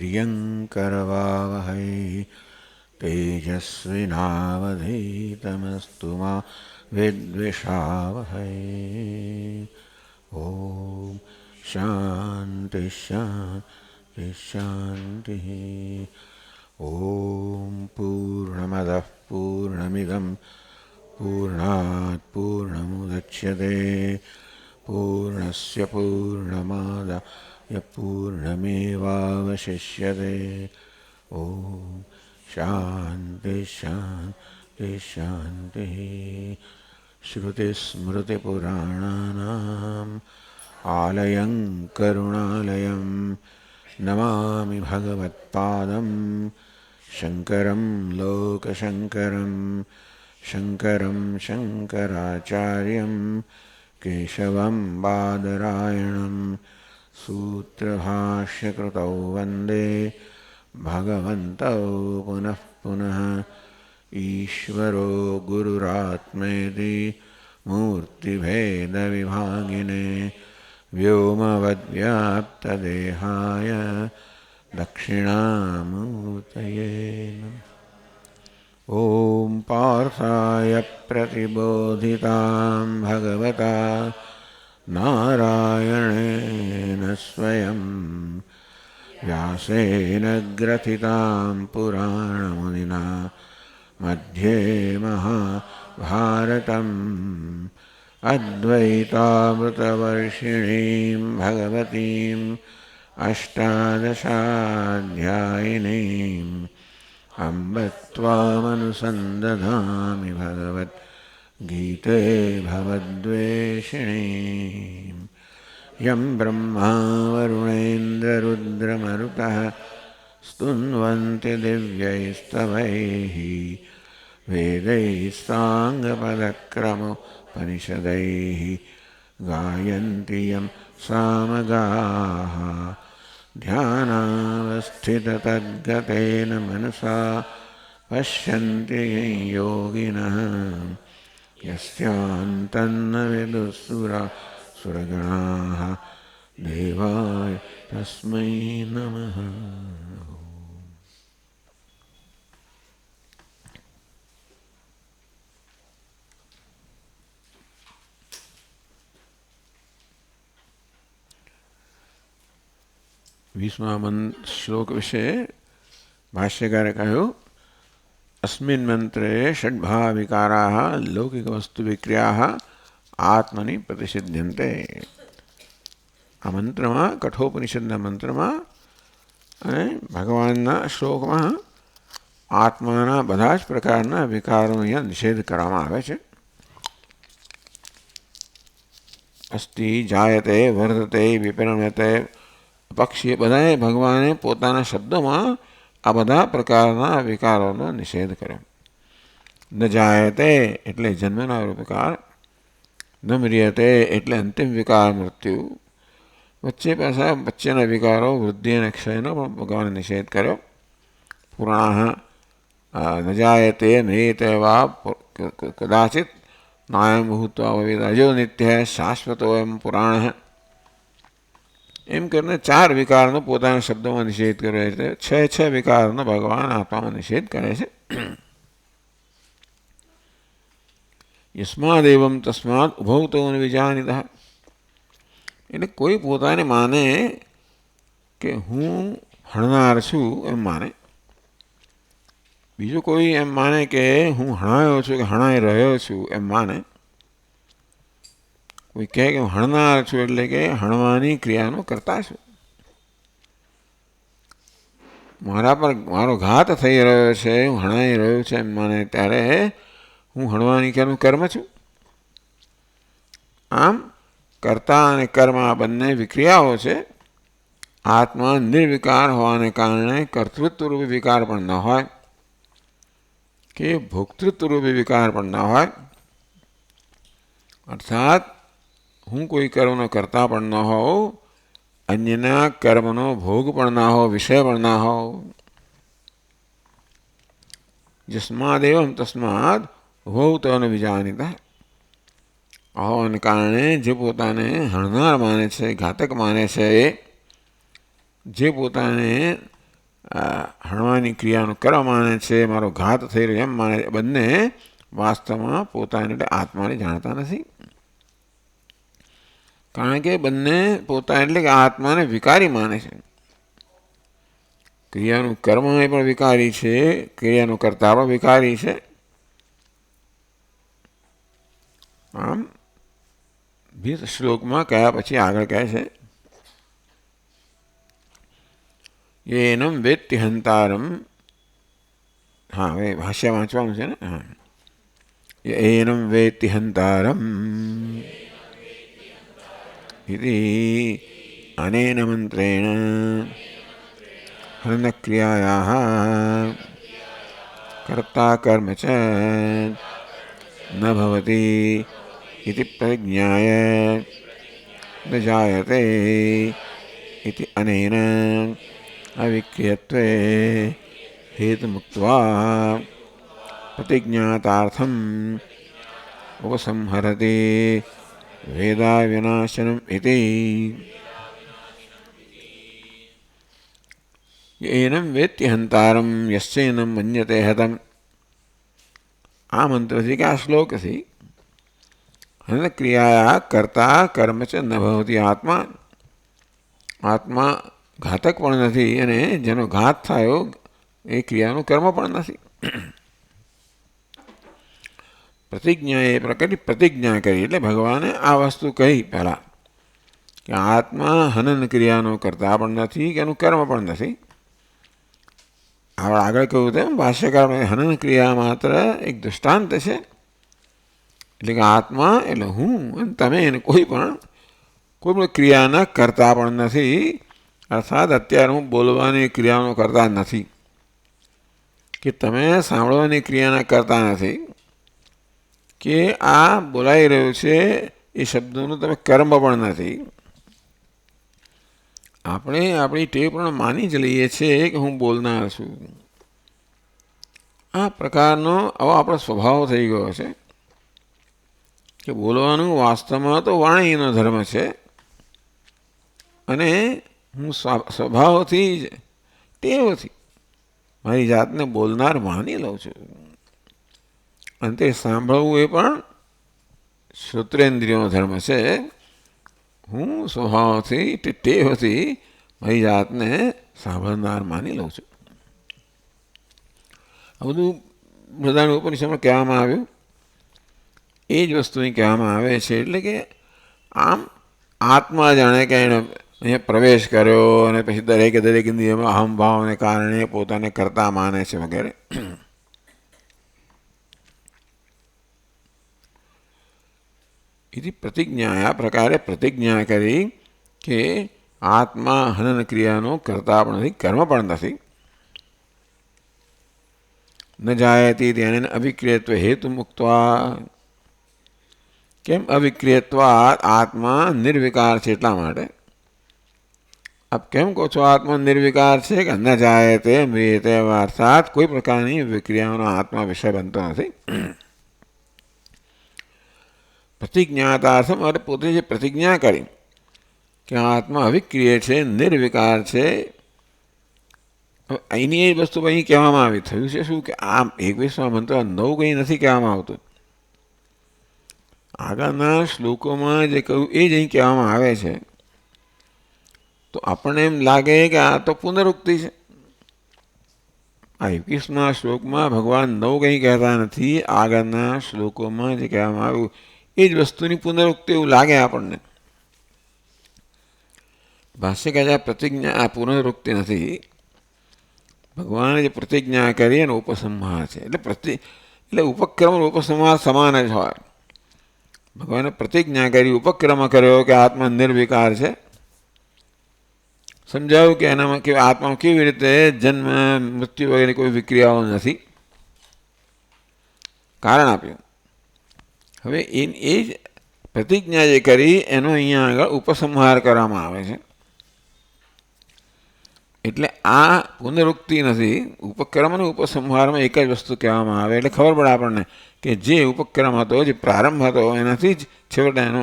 प्रियङ्करवावहै तेजस्विनावधीतमस्तु मा विद्विषावहै। ॐ शान्ति शान्ति शान्तिः। ॐ पूर्णमदः पूर्णमिदं पूर्णात् पूर्णमुदच्यते पूर्णस्य पूर्णमादाय पूर्णमेवावशिष्यते। ॐ शान्ति शान्ति शान्तिः। श्रुतिस्मृतिपुराणानाम् आलयं करुणालयं नमामि भगवत्पादं शङ्करं लोकशङ्करं शङ्करं शङ्कराचार्यं केशवं बादरायणं सूत्रभाष्यकृतौ वन्दे भगवन्तौ पुनः पुनः। ईश्वरो गुरुरात्मेति मूर्तिभेदविभागिने व्योमवद्व्याप्तदेहाय दक्षिणामूर्तये नमः। ॐ पार्थाय प्रतिबोधितां भगवता नारायणेन स्वयं व्यासेन ग्रथितां पुराणमुनिना मध्ये महाभारतम् अद्वैतामृतवर्षिणीं भगवतीम् अष्टादशाध्यायिनीम् अम्ब त्वामनुसन्दधामि भगवद्गीते भवद्वेषिणीम्। यं ब्रह्मा वरुणेन्द्ररुद्रमरुतः स्तुन्वन्ति दिव्यैस्तवैः वेदैः साङ्गपदक्रमोपनिषदैः गायन्ति यं सामगाः। ध्यानावस्थिततद्गतेन मनसा पश्यन्ति योगिनः यस्यान्तन्न विदुःसुरगणाः देवाय तस्मै नमः। વીસમા શ્લોક વિશે ભાષ્યકારે કહ્યું, અસ્મિન મંત્રે ષડ્ભા વિકારાઃ લૌકિક વસ્તુ વિક્રિયાઃ આત્મનિ પ્રતિષિધ્યન્તે. આ મંત્રમાં, કઠોપનિષદના મંત્રમાં અને ભગવાનના શ્લોકમાં આત્માના બધા જ પ્રકારના વિકારોનો અહીંયા નિષેધ કરવામાં આવે છે. અસ્તિ, જાયતે, વર્ધતે, વિપરિણમતે, પક્ષી, બધાએ ભગવાને પોતાના શબ્દોમાં આ બધા પ્રકારના વિકારોનો નિષેધ કર્યો. ન જાયતે એટલે જન્મનારો વિકાર, ન મ્રિયતે એટલે અંતિમ વિકાર મૃત્યુ, વચ્ચે પાછા વચ્ચેના વિકારો વૃદ્ધિ અને ક્ષયનો પણ ભગવાને નિષેધ કર્યો. પુરાણ ન જાયતે મ્રિયતે વા કદાચિત નાયમ ભૂત્વા ભવેદ અજો નિત્ય શાશ્વતો એમ પુરાણ. એમ કરીને 4 વિકારનો પોતાના શબ્દોમાં નિષેધ કર્યો છે. 6 વિકારનો ભગવાન આત્મામાં નિષેધ કરે છે. યસ્માદેવમ તસ્માદ ઉભૌતો વિજાનિતઃ. એટલે કોઈ પોતાને માને કે હું હણનાર છું એમ માને, બીજું કોઈ એમ માને કે હું હણાયો છું કે હણાઈ રહ્યો છું એમ માને, કોઈ કહે કે હું હણનાર છું એટલે કે હણવાની ક્રિયાનો કરતા છું, મારા પર મારો ઘાત થઈ રહ્યો છે, હું હણાઈ રહ્યો છે એમ માને ત્યારે હું હણવાની ક્રિયાનું કર્મ છું. આમ કર્તા અને કર્મ આ બંને વિક્રિયાઓ છે. આત્મા નિર્વિકાર હોવાને કારણે કર્તૃત્વરૂપી વિકાર પણ ન હોય કે ભોક્તૃત્વરૂપી વિકાર પણ ન હોય. અર્થાત હું કોઈ કર્મનો કરતા પણ ન હોઉં, અન્યના કર્મનો ભોગ પણ ના હો, વિષય પણ ના હો. જસ્માદેવમ તસ્માદ ઉભૌતો વિજાનિતઃ. હોવાને કારણે જે પોતાને હણનાર માને છે, ઘાતક માને છે, જે પોતાને હણવાની ક્રિયાનું કરવા માને છે, મારો ઘાત થઈ રહ્યો એમ માને, બંને વાસ્તવમાં પોતાને એટલે આત્માને જાણતા નથી. કારણ કે બંને પોતા એટલે કે આત્માને વિકારી માને છે. ક્રિયાનું કર્મ એ પણ વિકારી છે, ક્રિયાનું કર્તા પણ વિકારી છે. આમ 20 શ્લોકમાં કયા પછી આગળ કહે છે, એનમ વેત્તિ હંતારમ. હા, હવે ભાષ્ય વાંચવાનું છે ને. હા, એનમ વેત્તિ હંતારમ ઇતિ અનેન મંત્રેણ હનનક્રિયાયાઃ કર્તા કર્મ ચ ન ભવતિ ઇતિ પ્રજ્ઞાય ન જાયતે ઇતિ અનેન અવિક્રિયત્વે હેતુમુક્ત્વા પ્રતિજ્ઞાતાર્થમ ઉપસંહરતિ વેદા વિનાશનમ ઇતિ. એનમ વેત્તિ હંતારમ યસ્યૈનમ મન્યતે હતમ. આ મંત્રથી કે આ શ્લોકથી હનનક્રિયાયા કર્તા કર્મ ચ ન ભવતિ. આત્મા ઘાતક પણ નથી અને જેનો ઘાત થયો એ ક્રિયાનું કર્મ પણ નથી. પ્રતિજ્ઞા એ પ્રકારની પ્રતિજ્ઞા કરી એટલે ભગવાને આ વસ્તુ કહી પહેલાં કે આત્મા હનન ક્રિયાનો કરતા પણ નથી કે એનું કર્મ પણ નથી. આગળ કહ્યું તેમ ભાષ્યકાર હનન ક્રિયા માત્ર એક દૃષ્ટાંત છે. એટલે કે આત્મા એટલે હું અને તમે એને કોઈ પણ ક્રિયાના કરતા પણ નથી. અર્થાત અત્યારે હું બોલવાની ક્રિયાનો કરતા નથી કે તમે સાંભળવાની ક્રિયાના કરતા નથી કે આ બોલાઈ રહ્યું છે એ શબ્દોનું તમે કર્મ પણ નથી. આપણે આપણી ટેવ પણ માની જ લઈએ છીએ કે હું બોલનાર છું. આ પ્રકારનો આવો આપણો સ્વભાવ થઈ ગયો છે કે બોલવાનું વાસ્તવમાં તો વાણીનો ધર્મ છે અને હું સ્વભાવથી જ ટેવથી મારી જાતને બોલનાર માની લઉં છું. અને તે સાંભળવું એ પણ શ્રોત્રેન્દ્રિયનો ધર્મ છે. હું સ્વભાવથી ટેવથી મારી જાતને સાંભળનાર માની લઉં છું. આ બધું બધાને ઉપનિષદમાં કહેવામાં આવ્યું. એ જ વસ્તુ અહીં કહેવામાં આવે છે. એટલે કે આમ આત્મા જાણે કે એને અહીંયા પ્રવેશ કર્યો અને પછી દરેક નિયમમાં અહમભાવને કારણે પોતાને કરતા માને છે વગેરે. એથી પ્રતિજ્ઞા આ પ્રકારે પ્રતિજ્ઞા કરી કે આત્મા હનન ક્રિયાનો કરતા પણ નથી, કર્મ પણ નથી. ન જાયતી તેને અવિક્રિયત્વ હેતુ મુક્ત્વા. કેમ અવિક્રિયત્વા? આત્મા નિર્વિકાર છે એટલા માટે. આપ કેમ કહો છો આત્મા નિર્વિકાર છે? કે ન જાયતે મ્રિયતે, અર્થાત કોઈ પ્રકારની વિક્રિયાનો આત્મા વિષય બનતો નથી. પ્રતિજ્ઞાતાર્થમ એટલે પોતે જે પ્રતિજ્ઞા કરી કે આત્મા અવિક્રિય છે, નિર્વિકાર છે, અહીંની એ વસ્તુ અહીં કહેવામાં આવી. થયું છે શું કે આ 21મા મંત્ર નવું કંઈ નથી કહેવામાં આવતું. આગળના શ્લોકોમાં જે કહ્યું એ જ અહીં કહેવામાં આવે છે. તો આપણને એમ લાગે કે આ તો પુનરુક્તિ છે. આ 21મા શ્લોકમાં ભગવાન નવું કંઈ કહેતા નથી. આગળના શ્લોકોમાં જે કહેવામાં આવ્યું એ જ વસ્તુની પુનરુક્તિ એવું લાગે આપણને. ભાષ્ય કહે છે આ પ્રતિજ્ઞા આ પુનરુક્તિ નથી. ભગવાને જે પ્રતિજ્ઞા કરી એનો ઉપસંહાર છે. એટલે ઉપક્રમ ઉપસંહાર સમાન જ હોય. ભગવાને પ્રતિજ્ઞા કરી, ઉપક્રમ કર્યો કે આત્મા નિર્વિકાર છે. સમજાવ્યું કે એનામાં કે આત્મામાં કેવી રીતે જન્મ મૃત્યુ વગેરે કોઈ વિક્રિયાઓ નથી. કારણ આપ્યું. હવે એ જ પ્રતિજ્ઞા જે કરી એનો અહીંયા આગળ ઉપસંહાર કરવામાં આવે છે. એટલે આ પુનરુક્તિ નથી. ઉપક્રમ અને ઉપસંહારમાં એક જ વસ્તુ કહેવામાં આવે એટલે ખબર પડે આપણને કે જે ઉપક્રમ હતો, જે પ્રારંભ હતો, એનાથી જ છેવટે એનો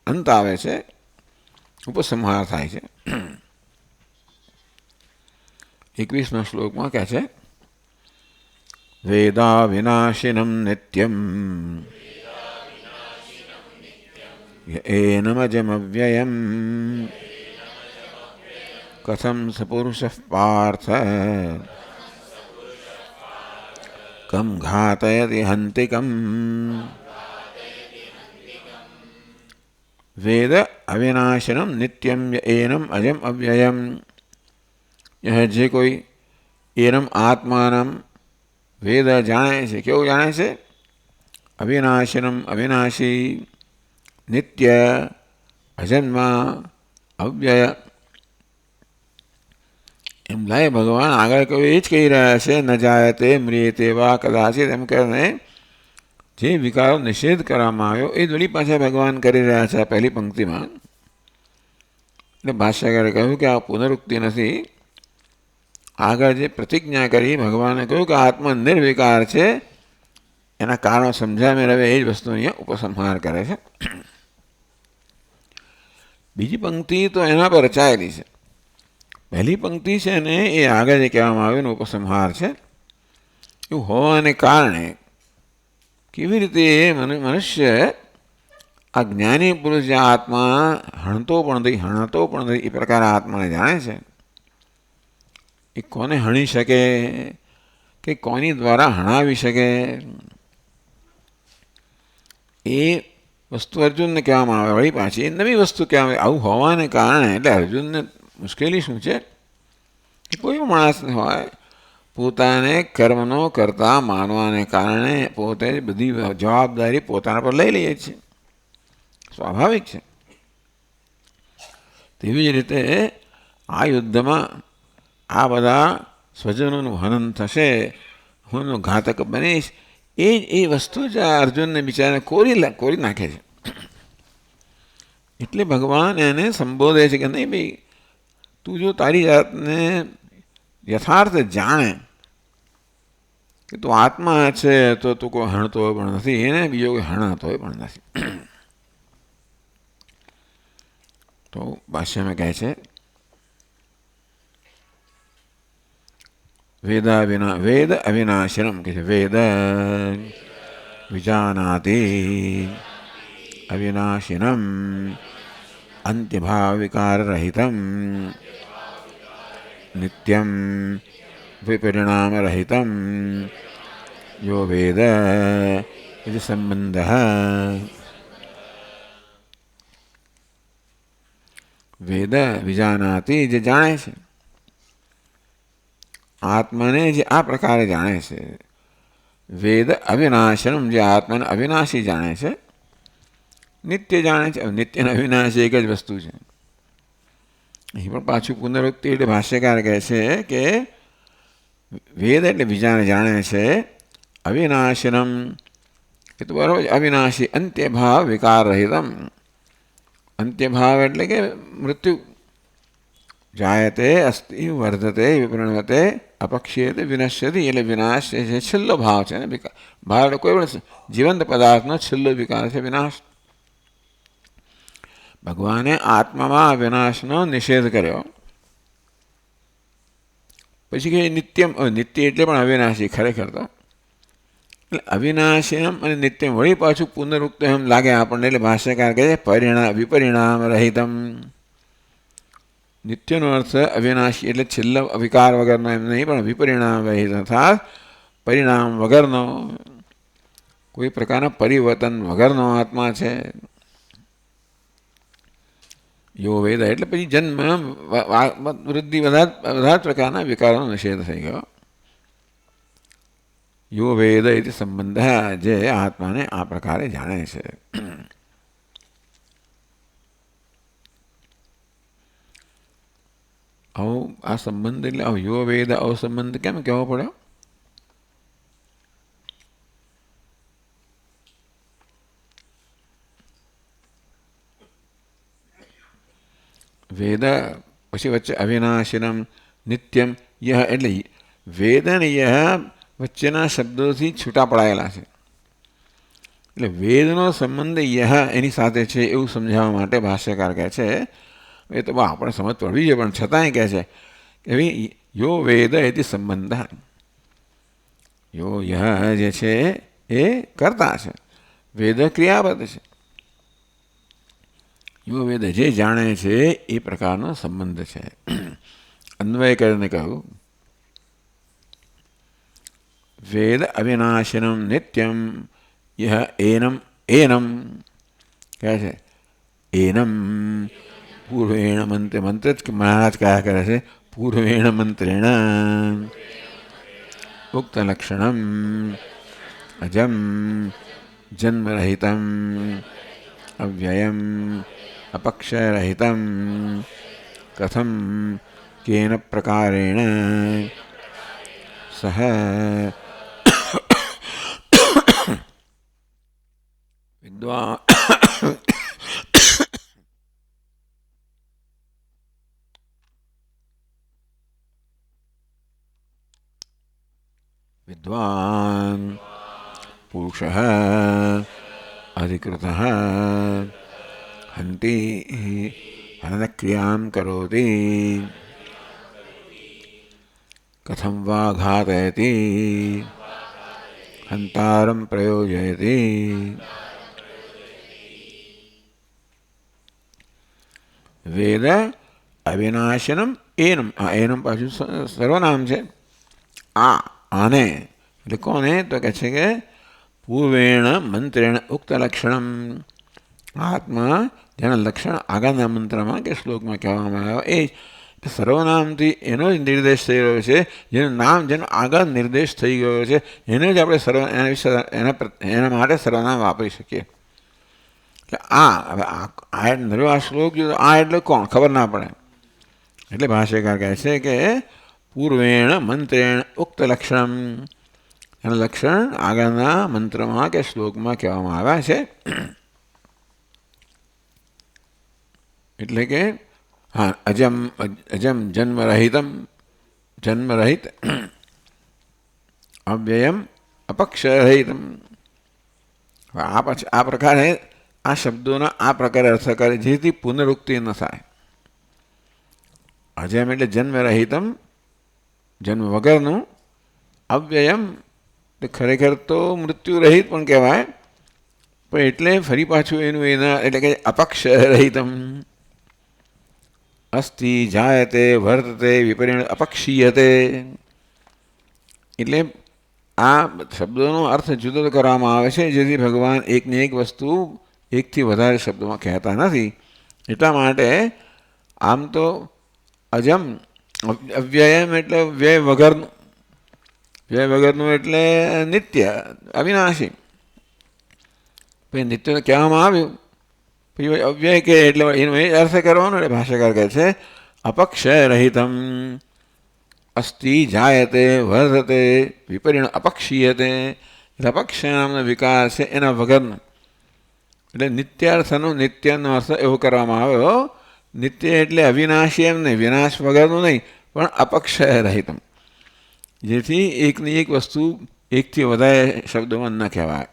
અંત આવે છે, ઉપસંહાર થાય છે. 21મા શ્લોકમાં કહે છે વેદા વિનાશિનમ નિત્યમ એનમજમવ્યયમ કથમ સપુરુષઃ પાર્થ કમ ઘાતયતિ હંતિકમ. વેદ અવિનાશનમ નિત્યમ એનમ અજમ અવ્યયમ. જે કોઈ એનમ આત્માનમ વેદ જાણે છે. કેવું જાણે છે? અવિનાશનમ અવિનાશી, નિત્ય, અજન્મ, અવ્યય. એમ લાય ભગવાન આગળ કહ્યું એ જ કહી રહ્યા છે. ન જાયતે મ્રિયતે વા કદાચિત એમ કરીને જે વિકારો નિષેધ કરવામાં આવ્યો એ વળી પાછા ભગવાન કરી રહ્યા છે પહેલી પંક્તિમાં. એટલે ભાષ્યકારે કહ્યું કે આ પુનરુક્તિ નથી. આગળ જે પ્રતિજ્ઞા કરી ભગવાને કહ્યું કે આત્મા નિર્વિકાર છે, એના કારણો સમજાય મેળવે એ જ વસ્તુ અહીંયા ઉપસંહાર કરે છે. બીજી પંક્તિ તો એના પર રચાયેલી છે. પહેલી પંક્તિ છે ને એ આગળ જે કહેવામાં આવ્યું એનો ઉપસંહાર છે. એવું હોવાને કારણે કેવી રીતે મનુષ્ય આ જ્ઞાની પુરુષ જે આત્મા હણતો પણ નથી એ પ્રકારે આત્માને જાણે છે, એ કોને હણી શકે કે કોની દ્વારા હણાવી શકે એ વસ્તુ અર્જુનને કહેવામાં આવે. વળી પાછી એ નવી વસ્તુ કહેવામાં આવે. આવું હોવાને કારણે એટલે અર્જુનને મુશ્કેલી શું છે કે કોઈ માણસ હોય પોતાને કર્મનો કરતા માનવાને કારણે પોતે બધી જવાબદારી પોતાના પર લઈ લઈએ છીએ. સ્વાભાવિક છે. તેવી જ રીતે આ યુદ્ધમાં આ બધા સ્વજનોનું હનન થશે, હું ઘાતક બનીશ, એ વસ્તુ જ અર્જુનને બિચારાને કોરી નાખે છે. એટલે ભગવાન એને સંબોધે છે કે નહીં ભાઈ, તું જો તારી જાતને યથાર્થ જાણે કે તું આત્મા છે તો તું કોઈ હણતો હોય પણ નથી, એને બીજો કોઈ હણાતો હોય પણ નથી. તો ભાષ્યમાં કહે છે વેદ અવિનાશનમ કે છે વેદ વિજાનાતિ અવિનાશિનમ અંત્યભાવ વિકાર રહિતમ નિત્યમ વિપરિણામ રહિતમ યો વેદ ઇતિ સંબંધઃ. વેદ વિજાનાતિ જે જાણે છે, આત્માને જે આ પ્રકારે જાણે છે. વેદ અવિનાશનમ જે આત્માને અવિનાશી જાણે છે, નિત્ય જાણે છે. નિત્ય અને અવિનાશી એક જ વસ્તુ છે. અહીં પણ પાછું પુનરુક્તિ એટલે ભાષ્યકાર કહે છે કે વેદ એટલે બીજાને જાણે છે. અવિનાશનમ એ તો બરાબર, અવિનાશી અંત્યભાવ વિકાર રહિતમ. અંત્યભાવ એટલે કે મૃત્યુ. જાયતે અસ્તિ વર્ધતે વિપરિણમતે અપક્ષીયતે વિનશ્યતિ એટલે વિનાશ એ છેલ્લો ભાવ છે ને. ભાવ એટલે કોઈ પણ જીવંત પદાર્થનો છેલ્લો વિકાર છે વિનાશ. ભગવાને આત્મામાં વિનાશનો નિષેધ કર્યો. પછી કે નિત્યમ, નિત્ય એટલે પણ અવિનાશી ખરેખર તો. એટલે અવિનાશીમ અને નિત્યમ વળી પાછું પુનરુક્ત એમ લાગે આપણને. એટલે ભાષ્યકાર કહે છે વિપરિણામ રહિતમ. નિત્યનો અર્થ અવિનાશી એટલે છેલ્લા વિકાર વગરનો એમ નહીં, પણ વિપરિણામ રહિત અર્થાત પરિણામ વગરનો, કોઈ પ્રકારના પરિવર્તન વગરનો આત્મા છે. યો વેદ એટલે પછી જન્મ વૃદ્ધિ બધા પ્રકારના વિકારોનો નિષેધ થઈ ગયો. યો વેદ એ સંબંધ જે આત્માને આ પ્રકારે જાણે છે. આવું આ સંબંધ એટલે યો વેદ આવો સંબંધ કેમ કહેવો પડ્યો? વેદ પછી વચ્ચે અવિનાશિનમ નિત્યમ યહ એટલે વેદ અને યહ વચ્ચેના શબ્દોથી છૂટા પડાયેલા છે. એટલે વેદનો સંબંધ યહ એની સાથે છે એવું સમજાવવા માટે ભાષ્યકાર કહે છે. એ તો આપણે સમજ પડવી જોઈએ, પણ છતાંય કહે છે કે ભાઈ યો વેદ એથી સંબંધ. યો યહ જે છે એ કર્તા છે, વેદ ક્રિયાપદ છે. યો વેદ જે જાણે છે એ પ્રકારનો સંબંધ છે. અન્વય કરીને કહ્યું, વેદ અવિનાશિનમ નિત્યમ યહ એનમ એનમ કહે છે. એનમ પૂર્વેણ મંત્ર, મંત્ર જ મહારાજ કયા કરે છે, પૂર્વેણ મંત્રેણ ઉક્ત લક્ષણમ અજમ જન્મરહિતમ અવ્યયમ અપક્ષયરહિતમ કથમ કેન પ્રકારેણ સહ વિદ્વાન વિદ્વાન પુરુષઃ અધિકૃતઃ હંતિ હનનક્રિયાં કરોતિ કથમ વા ઘાતયતિ હંતારં પ્રયોજયતિ. વેદ અવિનાશનમ એનમ, આ એનમ પાછું સર્વનામ છે. આને એટલે કોને, તો કહે છે કે પૂર્વેણ મંત્રેણ ઉક્ત લક્ષણમ, આત્મા જેના લક્ષણ આગળના મંત્રમાં કે શ્લોકમાં કહેવામાં આવ્યો એ સર્વનામથી એનો જ નિર્દેશ થઈ રહ્યો છે. જેનું નામ જેનો આગળ નિર્દેશ થઈ ગયો છે એને જ આપણે એના વિશે એના માટે સર્વનામ વાપરી શકીએ. એટલે આ નરવા શ્લોક જો આ એટલે કોણ ખબર ના પડે. એટલે ભાષ્યકાર કહે છે કે પૂર્વેણ મંત્રેણ ઉક્ત લક્ષણમ, એના લક્ષણ આગળના મંત્રમાં કે શ્લોકમાં કહેવામાં આવ્યા છે. એટલે કે હા, અજમ અજમ જન્મરહિતમ, જન્મરહિત, અવ્યયમ અપક્ષરહિતમ. આ પ્રકારે આ શબ્દોના આ પ્રકારે અર્થ કરે જેથી પુનરુક્તિ ન થાય. અજમ એટલે જન્મરહિતમ, જન્મ વગરનું, અવ્યયમ ખરેખર તો મૃત્યુ રહિત પણ કહેવાય, પણ એટલે ફરી પાછું એનું એના એટલે કે અપક્ષરહિતમ. અસ્તિ જાયતે વર્તતે વિપરિણ અપક્ષીયતે. એટલે આ શબ્દોનો અર્થ જુદો કરવામાં આવે છે જેથી ભગવાન એકની એક વસ્તુ એકથી વધારે શબ્દોમાં કહેતા નથી. એટલા માટે આમ તો અજમ અવ્યયમ એટલે વ્યય વગરનું, વ્યય વગરનું એટલે નિત્ય અવિનાશી. પછી નિત્ય કહેવામાં આવ્યું, પછી અવ્યય કે એટલે એનો એ અર્થ કરવાનો. એટલે ભાષ્યકાર કહે છે અપક્ષયરહિતમ અસ્તિ જાયતે વર્ધતે વિપરિણ અપક્ષીયતે. એટલે અપક્ષય નામનો વિકાર છે એના વગરનું, એટલે નિત્યાર્થનો નિત્યનો અર્થ એવો કરવામાં આવ્યો. નિત્ય એટલે અવિનાશી એમ નહીં, વિનાશ વગરનું નહીં, પણ અપક્ષયરહિતમ, જેથી એકની એક વસ્તુ એકથી વધારે શબ્દોમાં ન કહેવાય.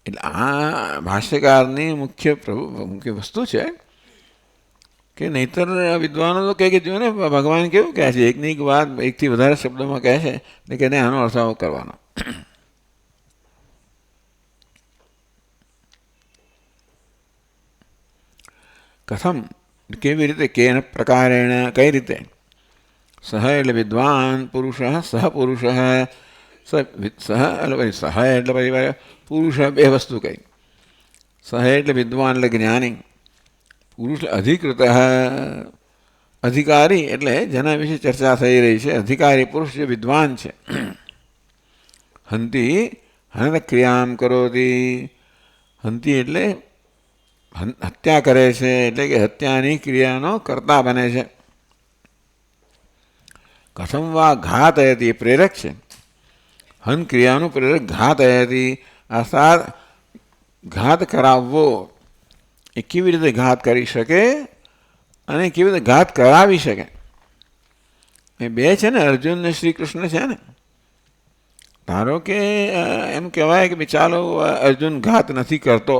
એટલે આ ભાષ્યકારની મુખ્ય વસ્તુ છે કે નહીતર વિદ્વાનો તો કહે કે જો ને ભગવાન કેવું કહે છે, એકની એક વાત એકથી વધારે શબ્દોમાં કહે છે, એટલે કે આનો અર્થ આવો કરવાનો. કથમ કેવી રીતે, કેન પ્રકારેણ કઈ રીતે, સહ એટલે વિદ્વાન પુરુષ, સહ પુરુષ, સહ એટલે પછી સહ એટલે પછી પુરુષ બે વસ્તુ કહી. સહ એટલે વિદ્વાન એટલે જ્ઞાની, પુરુષ અધિકૃત અધિકારી એટલે જેના વિશે ચર્ચા થઈ રહી છે, અધિકારી પુરુષ જે વિદ્વાન છે. હંતી હનન ક્રિયામ કરોતી, હંતી એટલે હત્યા કરે છે, એટલે કે હત્યાની ક્રિયાનો કર્તા બને છે. કથમ વા ઘાતયતિ એ પ્રેરક છે. હન ક્રિયાનું પ્રેરક ઘાતયતિ, અર્થાત ઘાત કરાવવો. એ કેવી રીતે ઘાત કરી શકે અને કેવી રીતે ઘાત કરાવી શકે. એ બે છે ને, અર્જુન ને શ્રી કૃષ્ણ છે ને. ધારો કે એમ કહેવાય કે ચાલો અર્જુન ઘાત નથી કરતો,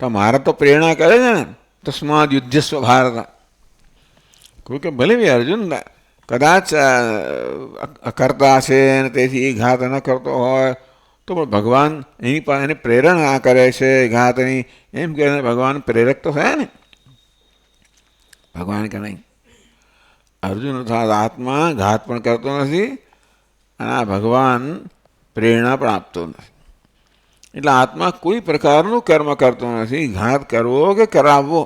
તો મારે તો પ્રેરણા કરે છે ને, તસ્માદ યુદ્ધસ્વ ભારત. કોઈ કે ભલે બી અર્જુન કદાચ અકર્તા છે અને તેથી એ ઘાત ન કરતો હોય તો પણ ભગવાન એની પાસે એને પ્રેરણા કરે છે ઘાતની, એમ કરીને ભગવાન પ્રેરક તો થયા ને. ભગવાન કે નહીં, અર્જુન અર્થાત આત્મા ઘાત પણ કરતો નથી અને આ ભગવાન પ્રેરણા પણ આપતો નથી. એટલે આત્મા કોઈ પ્રકારનું કર્મ કરતો નથી. ઘાત કરવો કે કરાવવો,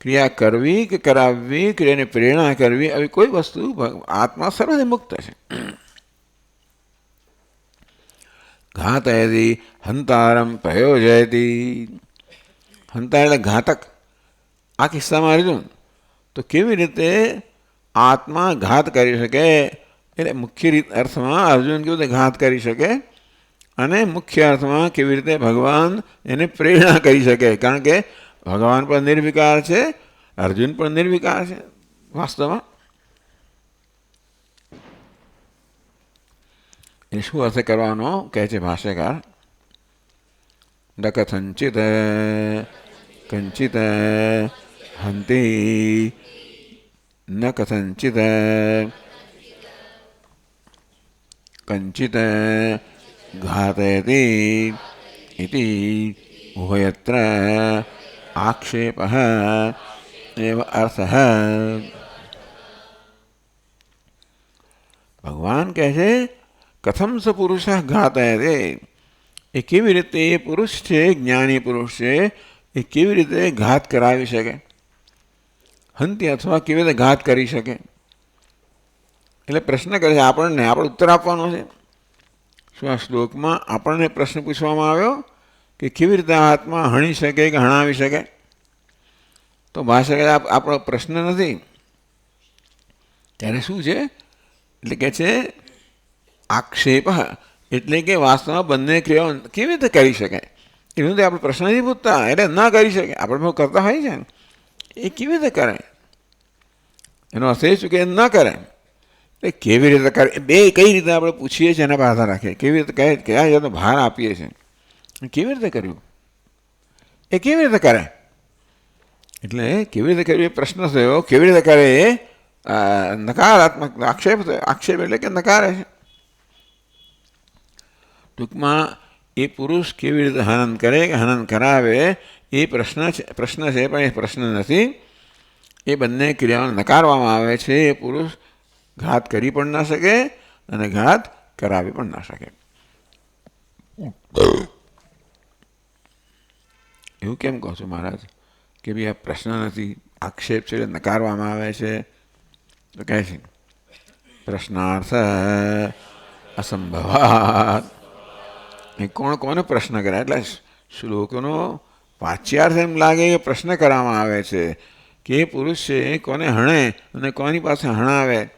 ક્રિયા કરવી કે કરાવવી, ક્રિયાને પ્રેરણા કરવી, આવી કોઈ વસ્તુ આત્મા સર્વથી મુક્ત છે. ઘાતયતિ હંતારમ પ્રયોજયતી. હંતા એટલે ઘાતક. આ કિસ્સામાં અર્જુન તો કેવી રીતે આત્મા ઘાત કરી શકે, એટલે મુખ્ય રીત અર્થમાં અર્જુન કેવી રીતે ઘાત કરી શકે અને મુખ્ય અર્થમાં કેવી રીતે ભગવાન એને પ્રેરણા કરી શકે. કારણ કે ભગવાન પણ નિર્વિકાર છે, અર્જુન પણ નિર્વિકાર છે વાસ્તવમાં. એ શું અર્થ કરવાનો કહે છે ભાષ્યકાર, ન કથંચિત કંચિત હંતી ન કથંચિત કંચિત ઘાતયતિ ઇતિ ઉભયત્ર આક્ષેપઃ એવ અર્થઃ. ભગવાન કહે છે કથમ સ પુરુષ ઘાતયતે, એ કેવી રીતે એ પુરુષ છે, જ્ઞાની પુરુષ છે, એ કેવી રીતે ઘાત કરાવી શકે, હંતી અથવા કેવી રીતે ઘાત કરી શકે. એટલે પ્રશ્ન કરે છે આપણને, આપણે ઉત્તર આપવાનો છે. શું આ શ્લોકમાં આપણને પ્રશ્ન પૂછવામાં આવ્યો કે કેવી રીતે આત્મા હણી શકે કે હણાવી શકે? તો ભાષા આપણો પ્રશ્ન નથી. ત્યારે શું છે? એટલે કે છે આક્ષેપ, એટલે કે વાસ્તવમાં બંને ક્રિયાઓ કેવી રીતે કરી શકાય એવું તો આપણે પ્રશ્ન નથી પૂછતા. એટલે ના કરી શકે, આપણે કરતા હોય છે એ કેવી રીતે કરે, એનો અર્થ એ શું કે ન કરે. એ કેવી રીતે કરે, બે કઈ રીતે આપણે પૂછીએ છીએ એના પર આધાર રાખીએ. કેવી રીતે કહે, કયા જાતનો ભાર આપીએ છીએ, કેવી રીતે કર્યું, એ કેવી રીતે કરે. એટલે કેવી રીતે કર્યું એ પ્રશ્ન થયો. કેવી રીતે કરે એ નકારાત્મક આક્ષેપ થયો. આક્ષેપ એટલે કે નકારે છે. ટૂંકમાં એ પુરુષ કેવી રીતે હનન કરે કે હનન કરાવે એ પ્રશ્ન છે, પણ એ પ્રશ્ન નથી. એ બંને ક્રિયાઓ નકારવામાં આવે છે. એ પુરુષ ઘાત કરી પણ ના શકે અને ઘાત કરાવી પણ ના શકે. એવું કેમ કહો છો મહારાજ કે ભાઈ આ પ્રશ્ન નથી, આક્ષેપ છે, નકારવામાં આવે છે? તો કહે છે પ્રશ્નાર્થ અસંભવાત. એ કોણ કોને પ્રશ્ન કરે, એટલે શ્લોકનો વાચ્યાર્થ એમ લાગે કે પ્રશ્ન કરવામાં આવે છે કે એ પુરુષ છે કોને હણે અને કોની પાસે હણાવે,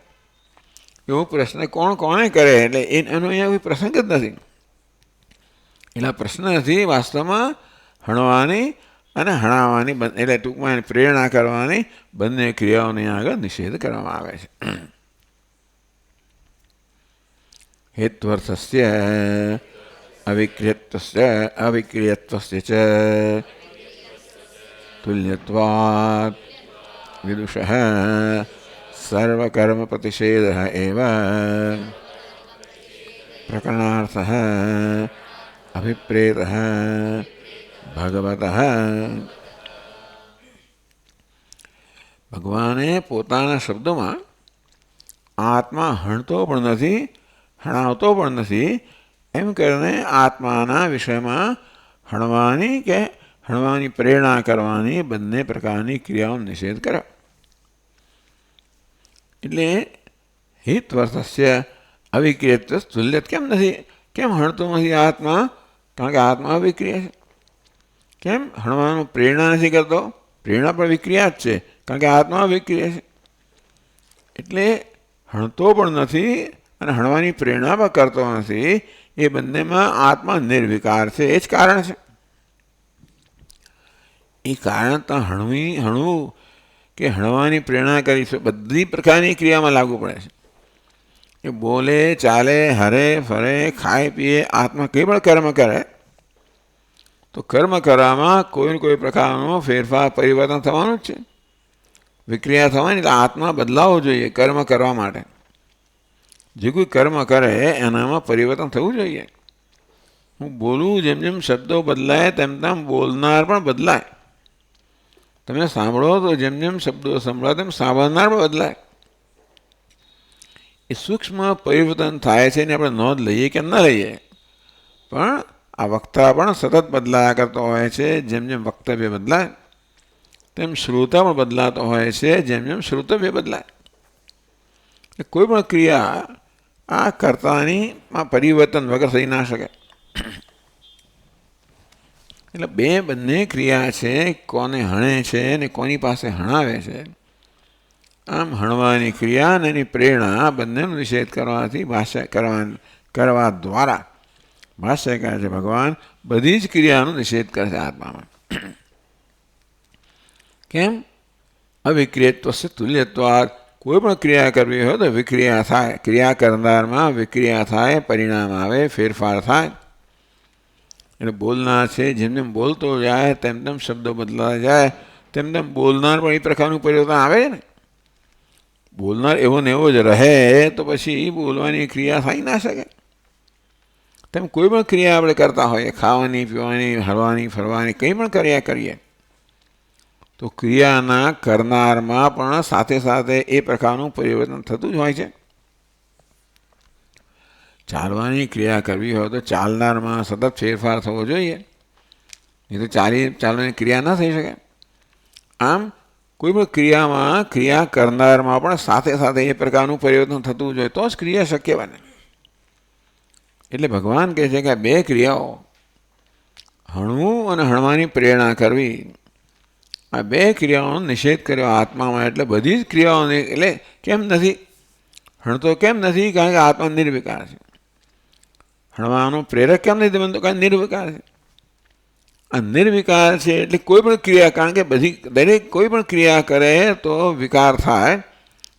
એવો પ્રશ્ન કોણ કોને કરે. એટલે એનો અહીંયા કોઈ પ્રસંગ જ નથી. એટલે પ્રશ્ન નથી, વાસ્તવમાં હણવાની અને હણાવવાની, એટલે ટૂંકમાં એને પ્રેરણા કરવાની બંને ક્રિયાઓને આગળ નિષેધ કરવામાં આવે છે. હેત્વર્થસ્ય અવિક્રિયત્વસ્ય ચ તુલ્યત્વાत् વિદુષઃ સર્વકર્મ પ્રતિષેધઃ એવ પ્રકરણાર્થઃ અભિપ્રેતઃ ભગવતઃ. ભગવાને પોતાના શબ્દોમાં આત્મા હણતો પણ નથી, હણાવતો પણ નથી, એમ કરીને આત્માના વિષયમાં હણવાની કે હણવાની પ્રેરણા કરવાની બંને પ્રકારની ક્રિયાઓનો નિષેધ કર્યો. એટલે હિતવર્થસ્ય અવિક્રિયત્વ તુલ્યત કેમ નથી, કેમ હણતો નથી આત્મા? કારણ કે આત્મા અવિક્રિય છે. કેમ હણવાનું પ્રેરણા નથી કરતો? પ્રેરણા પણ વિક્રિયા જ છે, કારણ કે આત્મા અવિક્રિય છે. એટલે હણતો પણ નથી અને હણવાની પ્રેરણા પણ કરતો નથી. એ બંનેમાં આત્મા નિર્વિકાર છે. એ જ કારણ છે. એ કારણ તો હણવું કે હણવાની પ્રેરણા કરી છે બધી પ્રકારની ક્રિયામાં લાગુ પડે છે. એ બોલે, ચાલે, હરે ફરે, ખાય પીએ, આત્મા કંઈ પણ કર્મ કરે તો કર્મ કરવામાં કોઈ ને કોઈ પ્રકારનો ફેરફાર પરિવર્તન થવાનું જ છે. વિક્રિયા થવાની એટલે આત્મા બદલાવો જોઈએ કર્મ કરવા માટે. જે કોઈ કર્મ કરે એનામાં પરિવર્તન થવું જોઈએ. હું બોલું જેમ જેમ શબ્દો બદલાય તેમ તેમ બોલનાર પણ બદલાય. તમે સાંભળો તો જેમ જેમ શબ્દો સંભળાય તેમ સાંભળનાર પણ બદલાય. એ સૂક્ષ્મ પરિવર્તન થાય છે ને આપણે નોંધ લઈએ કે ન લઈએ, પણ આ વક્તા પણ સતત બદલાયા કરતો હોય છે. જેમ જેમ વક્તવ્ય બદલાય તેમ શ્રોતા પણ બદલાતો હોય છે, જેમ જેમ શ્રોતવ્ય બદલાય. કોઈ પણ ક્રિયા આ કર્તાની પરિવર્તન વગર થઈ ના શકે. એટલે બંને ક્રિયા છે, કોને હણે છે ને કોની પાસે હણાવે છે. આમ હણવાની ક્રિયા અને એની પ્રેરણા બંનેનો નિષેધ કરવાથી કરવા દ્વારા ભાષ્યકાર છે ભગવાન બધી જ ક્રિયાનો નિષેધ કરે છે આત્મામાં. કેમ? અવિક્રિયત્વ તુલ્યત્વાદ. કોઈ પણ ક્રિયા કરવી હોય તો વિક્રિયા થાય. ક્રિયા કરનારમાં વિક્રિયા થાય, પરિણામ આવે, ફેરફાર થાય. એટલે બોલનાર છે જેમ જેમ બોલતો જાય તેમ તેમ શબ્દો બદલાતા જાય, તેમ તેમ બોલનાર પણ એ પ્રકારનું પરિવર્તન આવે ને. બોલનાર એવો ને એવો જ રહે તો પછી બોલવાની ક્રિયા થઈ ના શકે. તેમ કોઈ પણ ક્રિયા આપણે કરતા હોઈએ, ખાવાની, પીવાની, હરવાની, ફરવાની, કંઈ પણ ક્રિયા કરીએ તો ક્રિયાના કરનારમાં પણ સાથે સાથે એ પ્રકારનું પરિવર્તન થતું જ હોય છે. ચાલવાની ક્રિયા કરવી હોય તો ચાલનારમાં સતત ફેરફાર થવો જોઈએ, નહીં તો ચાલવાની ક્રિયા ન થઈ શકે. આમ કોઈ પણ ક્રિયામાં ક્રિયા કરનારમાં પણ સાથે સાથે એ પ્રકારનું પરિવર્તન થતું જોઈએ તો જ ક્રિયા શક્ય બને. એટલે ભગવાન કહે છે કે આ બે ક્રિયાઓ, હણવું અને હણવાની પ્રેરણા કરવી, આ બે ક્રિયાઓનો નિષેધ કર્યો આત્મામાં. એટલે બધી જ ક્રિયાઓને, એટલે કેમ નથી હણતો? કેમ નથી? કારણ કે આત્મા નિર્વિકાર છે. હણવાનો પ્રેરક કેમ નથી બનતો? કારણ નિર્વિકાર છે. આ નિર્વિકાર છે એટલે કોઈ પણ ક્રિયા, કારણ કે દરેક કોઈ પણ ક્રિયા કરે તો વિકાર થાય.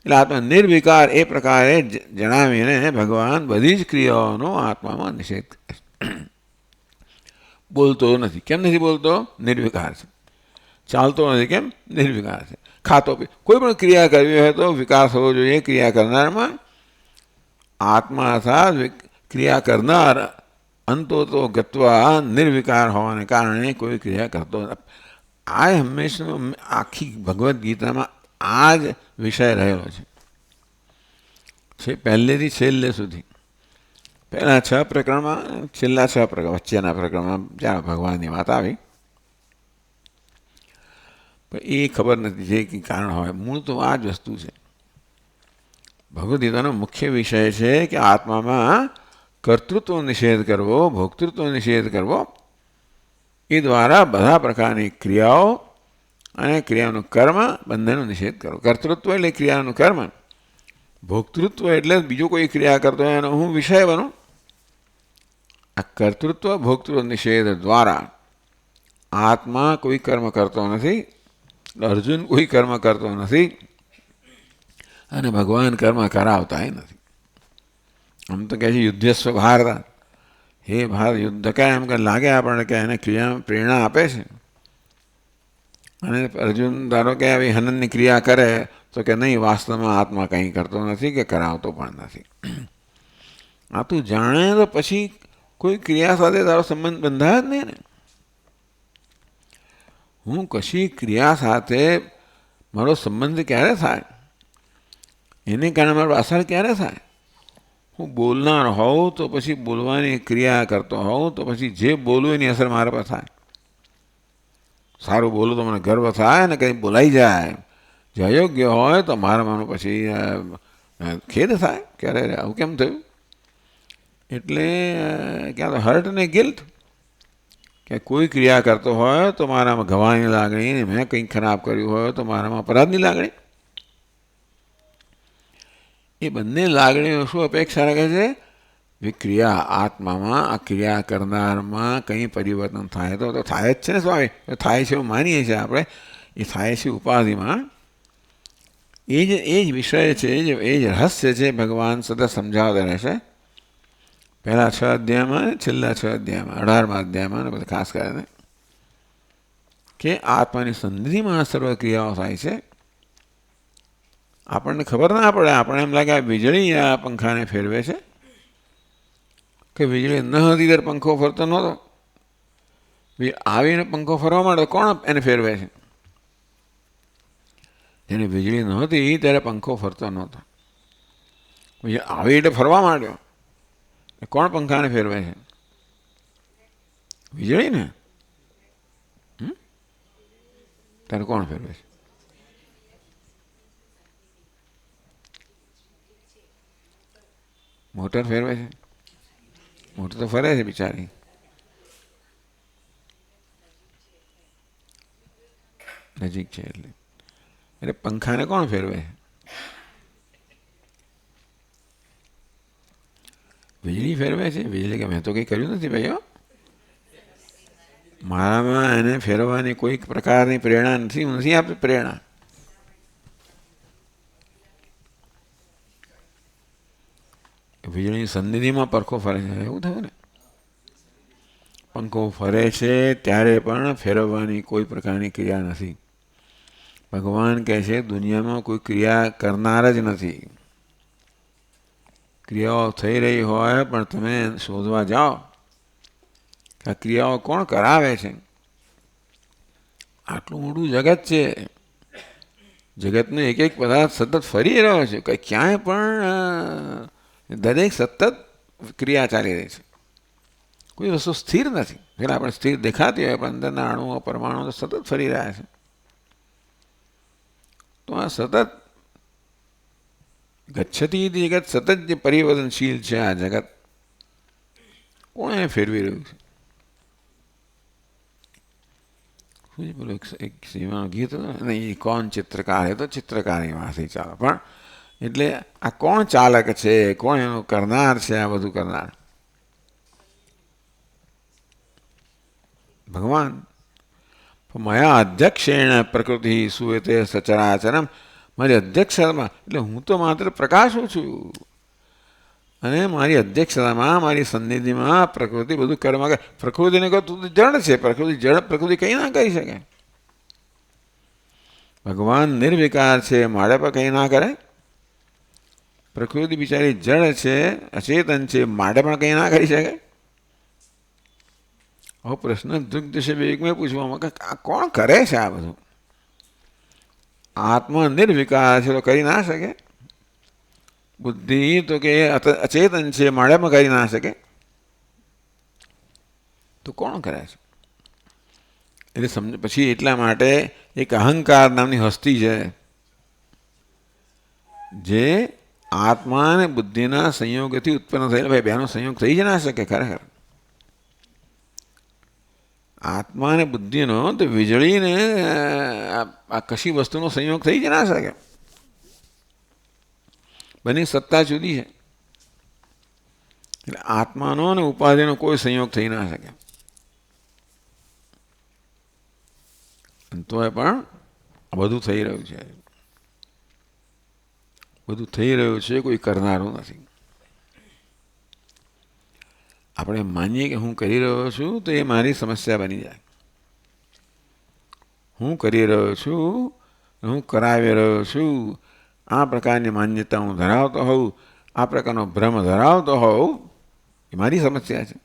એટલે આત્મા નિર્વિકાર એ પ્રકારે જણાવીને ભગવાન બધી જ ક્રિયાઓનો આત્મામાં નિષેધ કરે છે. બોલતો નથી. કેમ નથી બોલતો? નિર્વિકાર છે. ચાલતો નથી. કેમ? નિર્વિકાર છે. ખાતો કોઈ પણ ક્રિયા કરવી હોય તો વિકાર થવો જોઈએ ક્રિયા કરનારમાં. આત્મા અર્થાત ક્રિયા કરનાર અંતો તો ગત્વા નિર્વિકાર હોવાને કારણે કોઈ ક્રિયા કરતો નથી. આ હંમેશા આખી ભગવદ્ ગીતામાં આ જ વિષય રહેલો છે પહેલેથી છેલ્લે સુધી. પહેલાં 6 પ્રકરણમાં, છેલ્લા 6 પ્રકરણ, વચ્ચેના પ્રકરણમાં જ્યારે ભગવાનની વાત આવી પણ એ ખબર નથી જે કંઈ કારણ હોય. મૂળ તો આ જ વસ્તુ છે. ભગવદ્ ગીતાનો મુખ્ય વિષય છે કે આત્મામાં કર્તૃત્વ નિષેધ કરવો, ભોક્તૃત્વ નિષેધ કરવો. એ દ્વારા બધા પ્રકારની ક્રિયાઓ અને ક્રિયાનું કર્મ બંનેનો નિષેધ કરવો. કર્તૃત્વ એટલે ક્રિયાનું કર્મ, ભોક્તૃત્વ એટલે બીજો કોઈ ક્રિયા કરતો હોય એનો હું વિષય બનું. આ કર્તૃત્વ ભોક્તૃત્વ નિષેધ દ્વારા આત્મા કોઈ કર્મ કરતો નથી, અર્જુન કોઈ કર્મ કરતો નથી અને ભગવાન કર્મ કરાવતા નથી. આમ તો કહે છે યુદ્ધસ્વ ભારત, હે ભારત યુદ્ધ કરે એમ કે લાગે આપણને કે એને ક્રિયા પ્રેરણા આપે છે. અને અર્જુન ધારો કે આવી હનનની ક્રિયા કરે તો કે નહીં, વાસ્તવમાં આત્મા કંઈ કરતો નથી કે કરાવતો પણ નથી. આ તું જાણે તો પછી કોઈ ક્રિયા સાથે તારો સંબંધ બંધાય જ નહીં ને. હું કશી ક્રિયા સાથે મારો સંબંધ ક્યારે થાય? એને કારણે મારો અસર ક્યારે થાય? હું બોલનાર હોઉં તો પછી બોલવાની ક્રિયા કરતો હોઉં તો પછી જે બોલું એની અસર મારા પર થાય. સારું બોલું તો મને ગર્વ થાય ને કંઈ બોલાઈ જાય, જે અયોગ્ય હોય તો મારા મનમાં પછી ખેદ થાય ક્યારે આવું કેમ થયું. એટલે ક્યાં તો હર્ટ ને ગિલ્ટ, કે કોઈ ક્રિયા કરતો હોય તો મારામાં ગવાની લાગણી, મેં કંઈક ખરાબ કર્યું હોય તો મારામાં અપરાધની લાગણી. એ બંને લાગણીઓ શું અપેક્ષા રાખે છે? વિક્રિયા. આત્મામાં આ ક્રિયા કરનારમાં કંઈ પરિવર્તન થાય તો થાય જ છે ને સ્વામી, થાય છે એવું માનીએ છીએ આપણે. એ થાય છે ઉપાધિમાં. એ જ વિષય છે, એ જ રહસ્ય છે. ભગવાન સતત સમજાવતા રહેશે. પહેલાં 6 અધ્યાયમાં, છેલ્લા 6 અધ્યાયમાં, 18મા અધ્યાયમાં ને બધા ખાસ કરીને કે આત્માની સંધિમાં સર્વ ક્રિયાઓ થાય છે. આપણને ખબર ના પડે, આપણે એમ લાગે આ વીજળી આ પંખાને ફેરવે છે, કે વીજળી ન હતી ત્યારે પંખો ફરતો નહોતો, આવીને પંખો ફરવા માંડે, કોણ એને ફેરવે છે? જેને વીજળી નહોતી ત્યારે પંખો ફરતો નહોતો, આવી એટલે ફરવા માંડ્યો, કોણ પંખાને ફેરવે છે? વીજળી ને. ત્યારે કોણ ફેરવે છે? મોટર ફેરવે છે. મોટર તો ફરે છે બિચારી. નજીક છે એટલે પંખાને કોણ ફેરવે છે? વીજળી ફેરવે છે. વીજળી કે મેં તો કંઈ કર્યું નથી ભાઈઓ, મારામાં એને ફેરવવાની કોઈ પ્રકારની પ્રેરણા નથી, હું નથી આપી પ્રેરણા. વીજળીની સન્નિધિમાં પંખો ફરે છે એવું થયું ને. પંખો ફરે છે ત્યારે પણ ફેરવવાની કોઈ પ્રકારની ક્રિયા નથી. ભગવાન કહે છે દુનિયામાં કોઈ ક્રિયા કરનાર જ નથી. ક્રિયાઓ થઈ રહી હોય પણ તમે શોધવા જાઓ આ ક્રિયાઓ કોણ કરાવે છે. આટલું મોટું જગત છે, જગતનો એક એક પદાર્થ સતત ફરી રહ્યો છે, કંઈ ક્યાંય પણ દરેક સતત ક્રિયા ચાલી રહી છે. કોઈ વસ્તુ સ્થિર નથી. પેલા આપણે સ્થિર દેખાતી હોય પણ અંદરના અણુઓ પરમાણુઓ તો સતત ફરી રહ્યા છે. તો આ સતત ગચ્છતી જગત, સતત જે પરિવર્તનશીલ છે આ જગત, કોણ એને ફેરવી રહ્યું છે? બોલો એક સિનેમાનું ગીત હતું ને, એ કોણ ચિત્રકાર? એ તો ચિત્રકારની વાંથી ચાલે, પણ એટલે આ કોણ ચાલક છે, કોણ એનું કરનાર છે? આ બધું કરનાર ભગવાન. મયા અધ્યક્ષેણ પ્રકૃતિ સુએતે સચરાચરમ, મારી અધ્યક્ષતામાં, એટલે હું તો માત્ર પ્રકાશું છું, અને મારી અધ્યક્ષતામાં, મારી સન્નિધિમાં પ્રકૃતિ બધું કરવા માંગે. પ્રકૃતિને કહો તું જડ છે, પ્રકૃતિ જડ, પ્રકૃતિ કંઈ ના કરી શકે. ભગવાન નિર્વિકાર છે, મારે પર કંઈ ના કરે. પ્રકૃતિ બિચારી જડ છે, અચેતન છે, માટે પણ કંઈ ના કરી શકે. હવે પ્રશ્ન દુઃખ છે વિવેકમાં પૂછવામાં કે આ કોણ કરે છે આ બધું? આત્મા નિર્વિકાર છે તો કરી ના શકે. બુદ્ધિ તો કે અચેતન છે, માળામાં કરી ના શકે, તો કોણ કરે છે? એટલે સમજ. પછી એટલા માટે એક અહંકાર નામની હસ્તી છે, જે આત્મા અને બુદ્ધિના સંયોગથી ઉત્પન્ન થયેલા. ભાઈ બેનો સંયોગ થઈ જ ના શકે ખરેખર. આત્મા અને બુદ્ધિનો તો વીજળીને આ કશી વસ્તુનો સંયોગ થઈ જ ના શકે. બની સત્તા જુદી છે. એટલે આત્માનો અને ઉપાધિનો કોઈ સંયોગ થઈ ના શકે. તો એ પણ આ બધું થઈ રહ્યું છે, બધું થઈ રહ્યું છે, કોઈ કરનારું નથી. આપણે માનીએ કે હું કરી રહ્યો છું તો એ મારી સમસ્યા બની જાય. હું કરી રહ્યો છું, હું કરાવી રહ્યો છું, આ પ્રકારની માન્યતા હું ધરાવતો હોઉં, આ પ્રકારનો ભ્રમ ધરાવતો હોઉં, એ મારી સમસ્યા છે.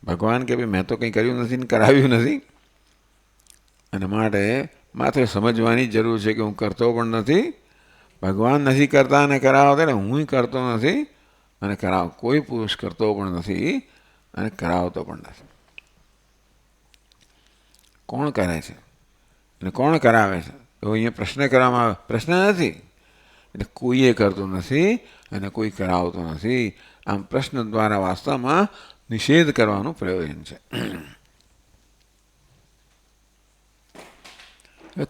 ભગવાન કે ભાઈ મેં તો કંઈ કર્યું નથી ને કરાવ્યું નથી, અને માટે માત્ર સમજવાની જરૂર છે કે હું કરતો પણ નથી. ભગવાન નથી કરતા અને કરાવતા, એટલે હું કરતો નથી અને કોઈ પુરુષ કરતો પણ નથી અને કરાવતો પણ નથી. કોણ કરે છે અને કોણ કરાવે છે એવો અહીંયા પ્રશ્ન કરવામાં આવે. પ્રશ્ન નથી, એટલે કોઈએ કરતું નથી અને કોઈ કરાવતો નથી. આમ પ્રશ્ન દ્વારા વાસ્તવમાં નિષેધ કરવાનું પ્રયોજન છે.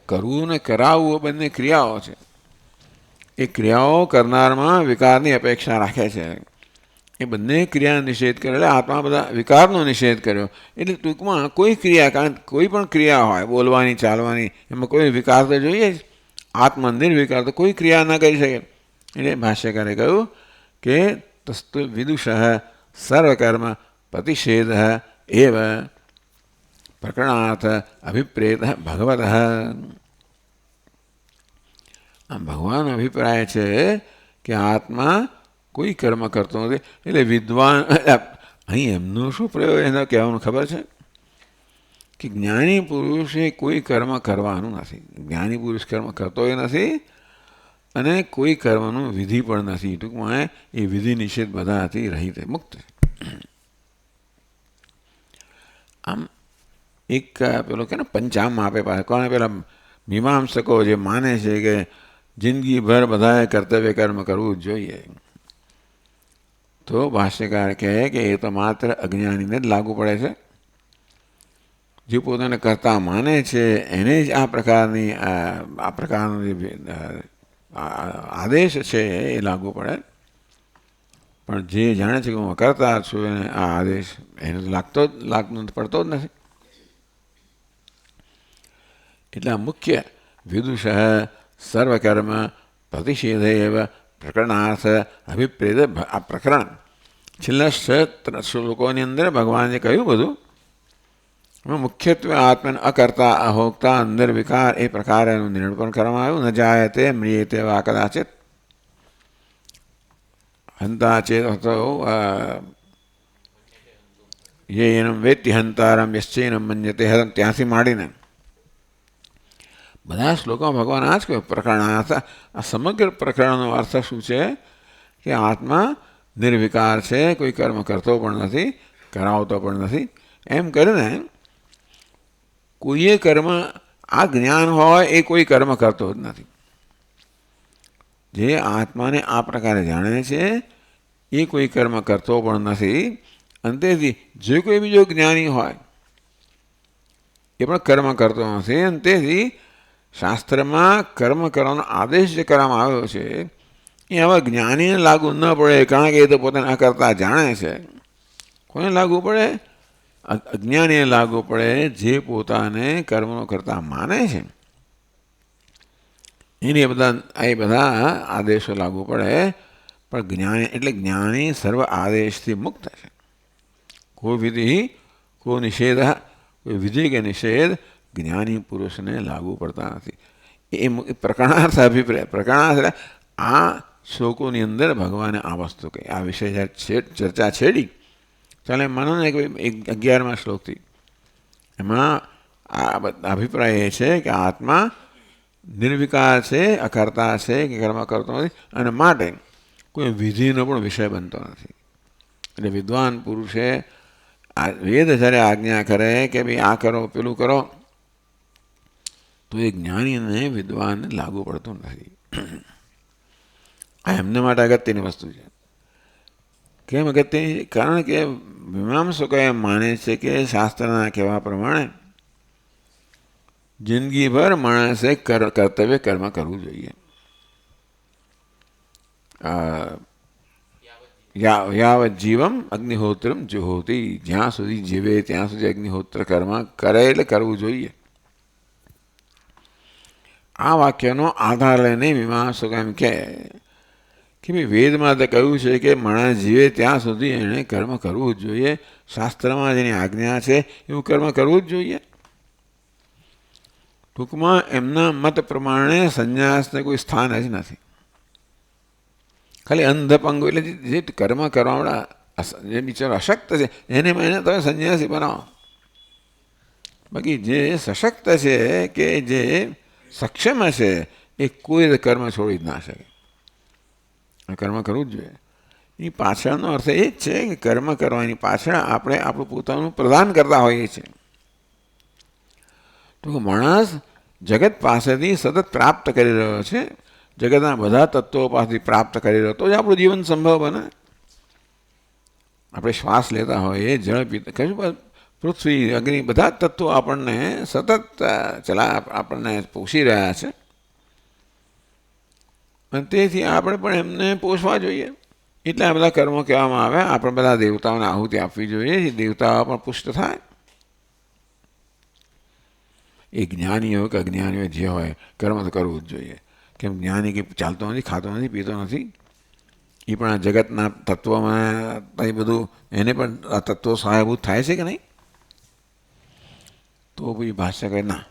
કરવું ને કરાવવું બંને ક્રિયાઓ છે. એ ક્રિયાઓ કરનારમાં વિકારની અપેક્ષા રાખે છે. એ બંને ક્રિયાનો નિષેધ કર્યો, એટલે આત્મા બધા વિકારનો નિષેધ કર્યો. એટલે ટૂંકમાં કોઈ ક્રિયા, કારણ કોઈ પણ ક્રિયા હોય, બોલવાની, ચાલવાની, એમાં કોઈ વિકાર તો જોઈએ જ. આત્મા નિર્વિકાર તો કોઈ ક્રિયા ના કરી શકે. એટલે ભાષ્યકારે કહ્યું કે તસ્તુ વિદુષ સર્વકર્મ પ્રતિષેધ એવ પ્રકરણાર્થ અભિપ્રેત ભગવત. આમ ભગવાન અભિપ્રાય છે કે આત્મા કોઈ કર્મ કરતો નથી. એટલે વિદ્વાન અહીં એમનું શું પ્રયોગ એનો કહેવાનું ખબર છે કે જ્ઞાની પુરુષે કોઈ કર્મ કરવાનું નથી. જ્ઞાની પુરુષ કર્મ કરતો નથી અને કોઈ કર્મનું વિધિ પણ નથી. ટૂંકમાં એ વિધિ નિષેધ બધાથી રહિત મુક્ત. આમ એક પેલો કે ને પંચામ આપે પાસે કોને પેલા મીમાંસકો જે માને છે કે જિંદગીભર બધાએ કર્તવ્ય કર્મ કરવું જ જોઈએ, તો ભાષ્યકાર કહે કે એ તો માત્ર અજ્ઞાનીને જ લાગુ પડે છે. જે પોતાને કરતા માને છે એને જ આ પ્રકારનો જે આદેશ છે એ લાગુ પડે. પણ જે જાણે છે કે હું કરતા છું એને આ આદેશ એને પડતો જ નથી. એટલે મુખ્ય વિદુષ સર્વકર્મ પ્રતિષેધેવ પ્રકરણાર્થ અભિપ્રેત આ પ્રકરણ છેલ્લા 6 શ્લોકોની અંદર ભગવાને કહ્યું બધું. મુખ્યત્વે આત્મન અકર્તા અહોક્તા અંદર વિકાર એ પ્રકારેનું નિરૂપણ કરવામાં આવ્યું. ન જાયતે મ્રિયતે વા કદાચિત હંતા ચેત યેનમ વેત્તિ હંતારમ યશ્ચેનમ મન્યતે હરમ ત્યાંથી માંડીને બધા શ્લોકોમાં ભગવાન આ જ કહ્યું પ્રકરણાર્થ. આ સમગ્ર પ્રકરણનો અર્થ શું છે કે આત્મા નિર્વિકાર છે, કોઈ કર્મ કરતો પણ નથી, કરાવતો પણ નથી. એમ કરીને કોઈએ કર્મ આ જ્ઞાન હોય એ કોઈ કર્મ કરતો જ નથી. જે આત્માને આ પ્રકારે જાણે છે એ કોઈ કર્મ કરતો પણ નથી. અને તેથી જે કોઈ બીજો જ્ઞાની હોય એ પણ કર્મ કરતો નથી. અને તેથી શાસ્ત્રમાં કર્મ કરવાનો આદેશ જે કરવામાં આવ્યો છે એ આવા જ્ઞાનીને લાગુ ન પડે, કારણ કે એ તો પોતાને અકર્તા જાણે છે. કોને લાગુ પડે? અજ્ઞાનીને લાગુ પડે, જે પોતાને કર્મનો કરતા માને છે એને બધા આદેશો લાગુ પડે. પણ જ્ઞાની એટલે જ્ઞાની સર્વ આદેશથી મુક્ત છે. કોઈ વિધિ કોઈ નિષેધ, કોઈ વિધિ કે નિષેધ જ્ઞાની પુરુષને લાગુ પડતા નથી. એ પ્રકરણાર્થ અભિપ્રાય. પ્રકરણાર્થ આ શ્લોકોની અંદર ભગવાને આ વસ્તુ કહી. આ વિષય ચર્ચા છેડી ચાલે માનો ને 11મા શ્લોકથી એમાં આ અભિપ્રાય એ છે કે આત્મા નિર્વિકાર છે, અકર્તા છે, કે કર્મ કરતો નથી અને માટે કોઈ વિધિનો પણ વિષય બનતો નથી. એટલે વિદ્વાન પુરુષે વેદ જ્યારે આજ્ઞા કરે કે ભાઈ આ કરો પેલું કરો તો એ જ્ઞાનીને વિદ્વાનને લાગુ પડતું નથી. આ એમને માટે અગત્યની વસ્તુ છે. કેમ અગત્યની? કારણ કે મીમાંસકો એમ માને છે કે શાસ્ત્રના કહેવા પ્રમાણે જિંદગીભર માણસે કર્તવ્ય કર્મ કરવું જોઈએ. યાવત જીવમ અગ્નિહોત્રમ જુહોતી, જ્યાં સુધી જીવે ત્યાં સુધી અગ્નિહોત્ર કર્મ કરે એટલે કરવું જોઈએ. આ વાક્યનો આધાર લઈને મીમાંસકો એમ કે ભાઈ વેદમાં તો કહ્યું છે કે માણસ જીવે ત્યાં સુધી એણે કર્મ કરવું જ જોઈએ. શાસ્ત્રમાં જેની આજ્ઞા છે એવું કર્મ કરવું જ જોઈએ. ટૂંકમાં એમના મત પ્રમાણે સંન્યાસને કોઈ સ્થાન જ નથી. ખાલી અંધપંગુ એટલે જે કર્મ કરવાવાળા જે બિચારો અશક્ત છે એને તમે સંન્યાસી બનાવો. બાકી જે સશક્ત છે કે જે સક્ષમ છે એ કોઈ કર્મ છોડી જ ના શકે. કર્મ કરવું જ જોઈએ. એ પાછળનો અર્થ એ જ છે કે કર્મ કરવાની પાછળ આપણે આપણું પોતાનું પ્રદાન કરતા હોઈએ છીએ. તો માણસ જગત પાસેથી સતત પ્રાપ્ત કરી રહ્યો છે, જગતના બધા તત્વો પાસેથી પ્રાપ્ત કરી રહ્યો તો જ આપણું જીવન સંભવ બને. આપણે શ્વાસ લેતા હોઈએ, જળ પીતા, કશું પૃથ્વી અગ્નિ બધા જ તત્વો આપણને સતત આપણને પોષી રહ્યા છે. અને તેથી આપણે પણ એમને પોષવા જોઈએ. એટલે આ બધા કર્મો કહેવામાં આવે. આપણે બધા દેવતાઓને આહુતિ આપવી જોઈએ, દેવતાઓ પણ પુષ્ટ થાય. એ જ્ઞાની હોય કે અજ્ઞાની હોય, જે હોય કર્મ તો કરવું જ જોઈએ. કેમ જ્ઞાની કે ચાલતો નથી, ખાતો નથી, પીતો નથી, એ પણ આ જગતના તત્વોમાં એ બધું એને પણ આ તત્વો સહાયભૂત થાય છે કે નહીં? તો પછી ભાષ્ય કહે ના,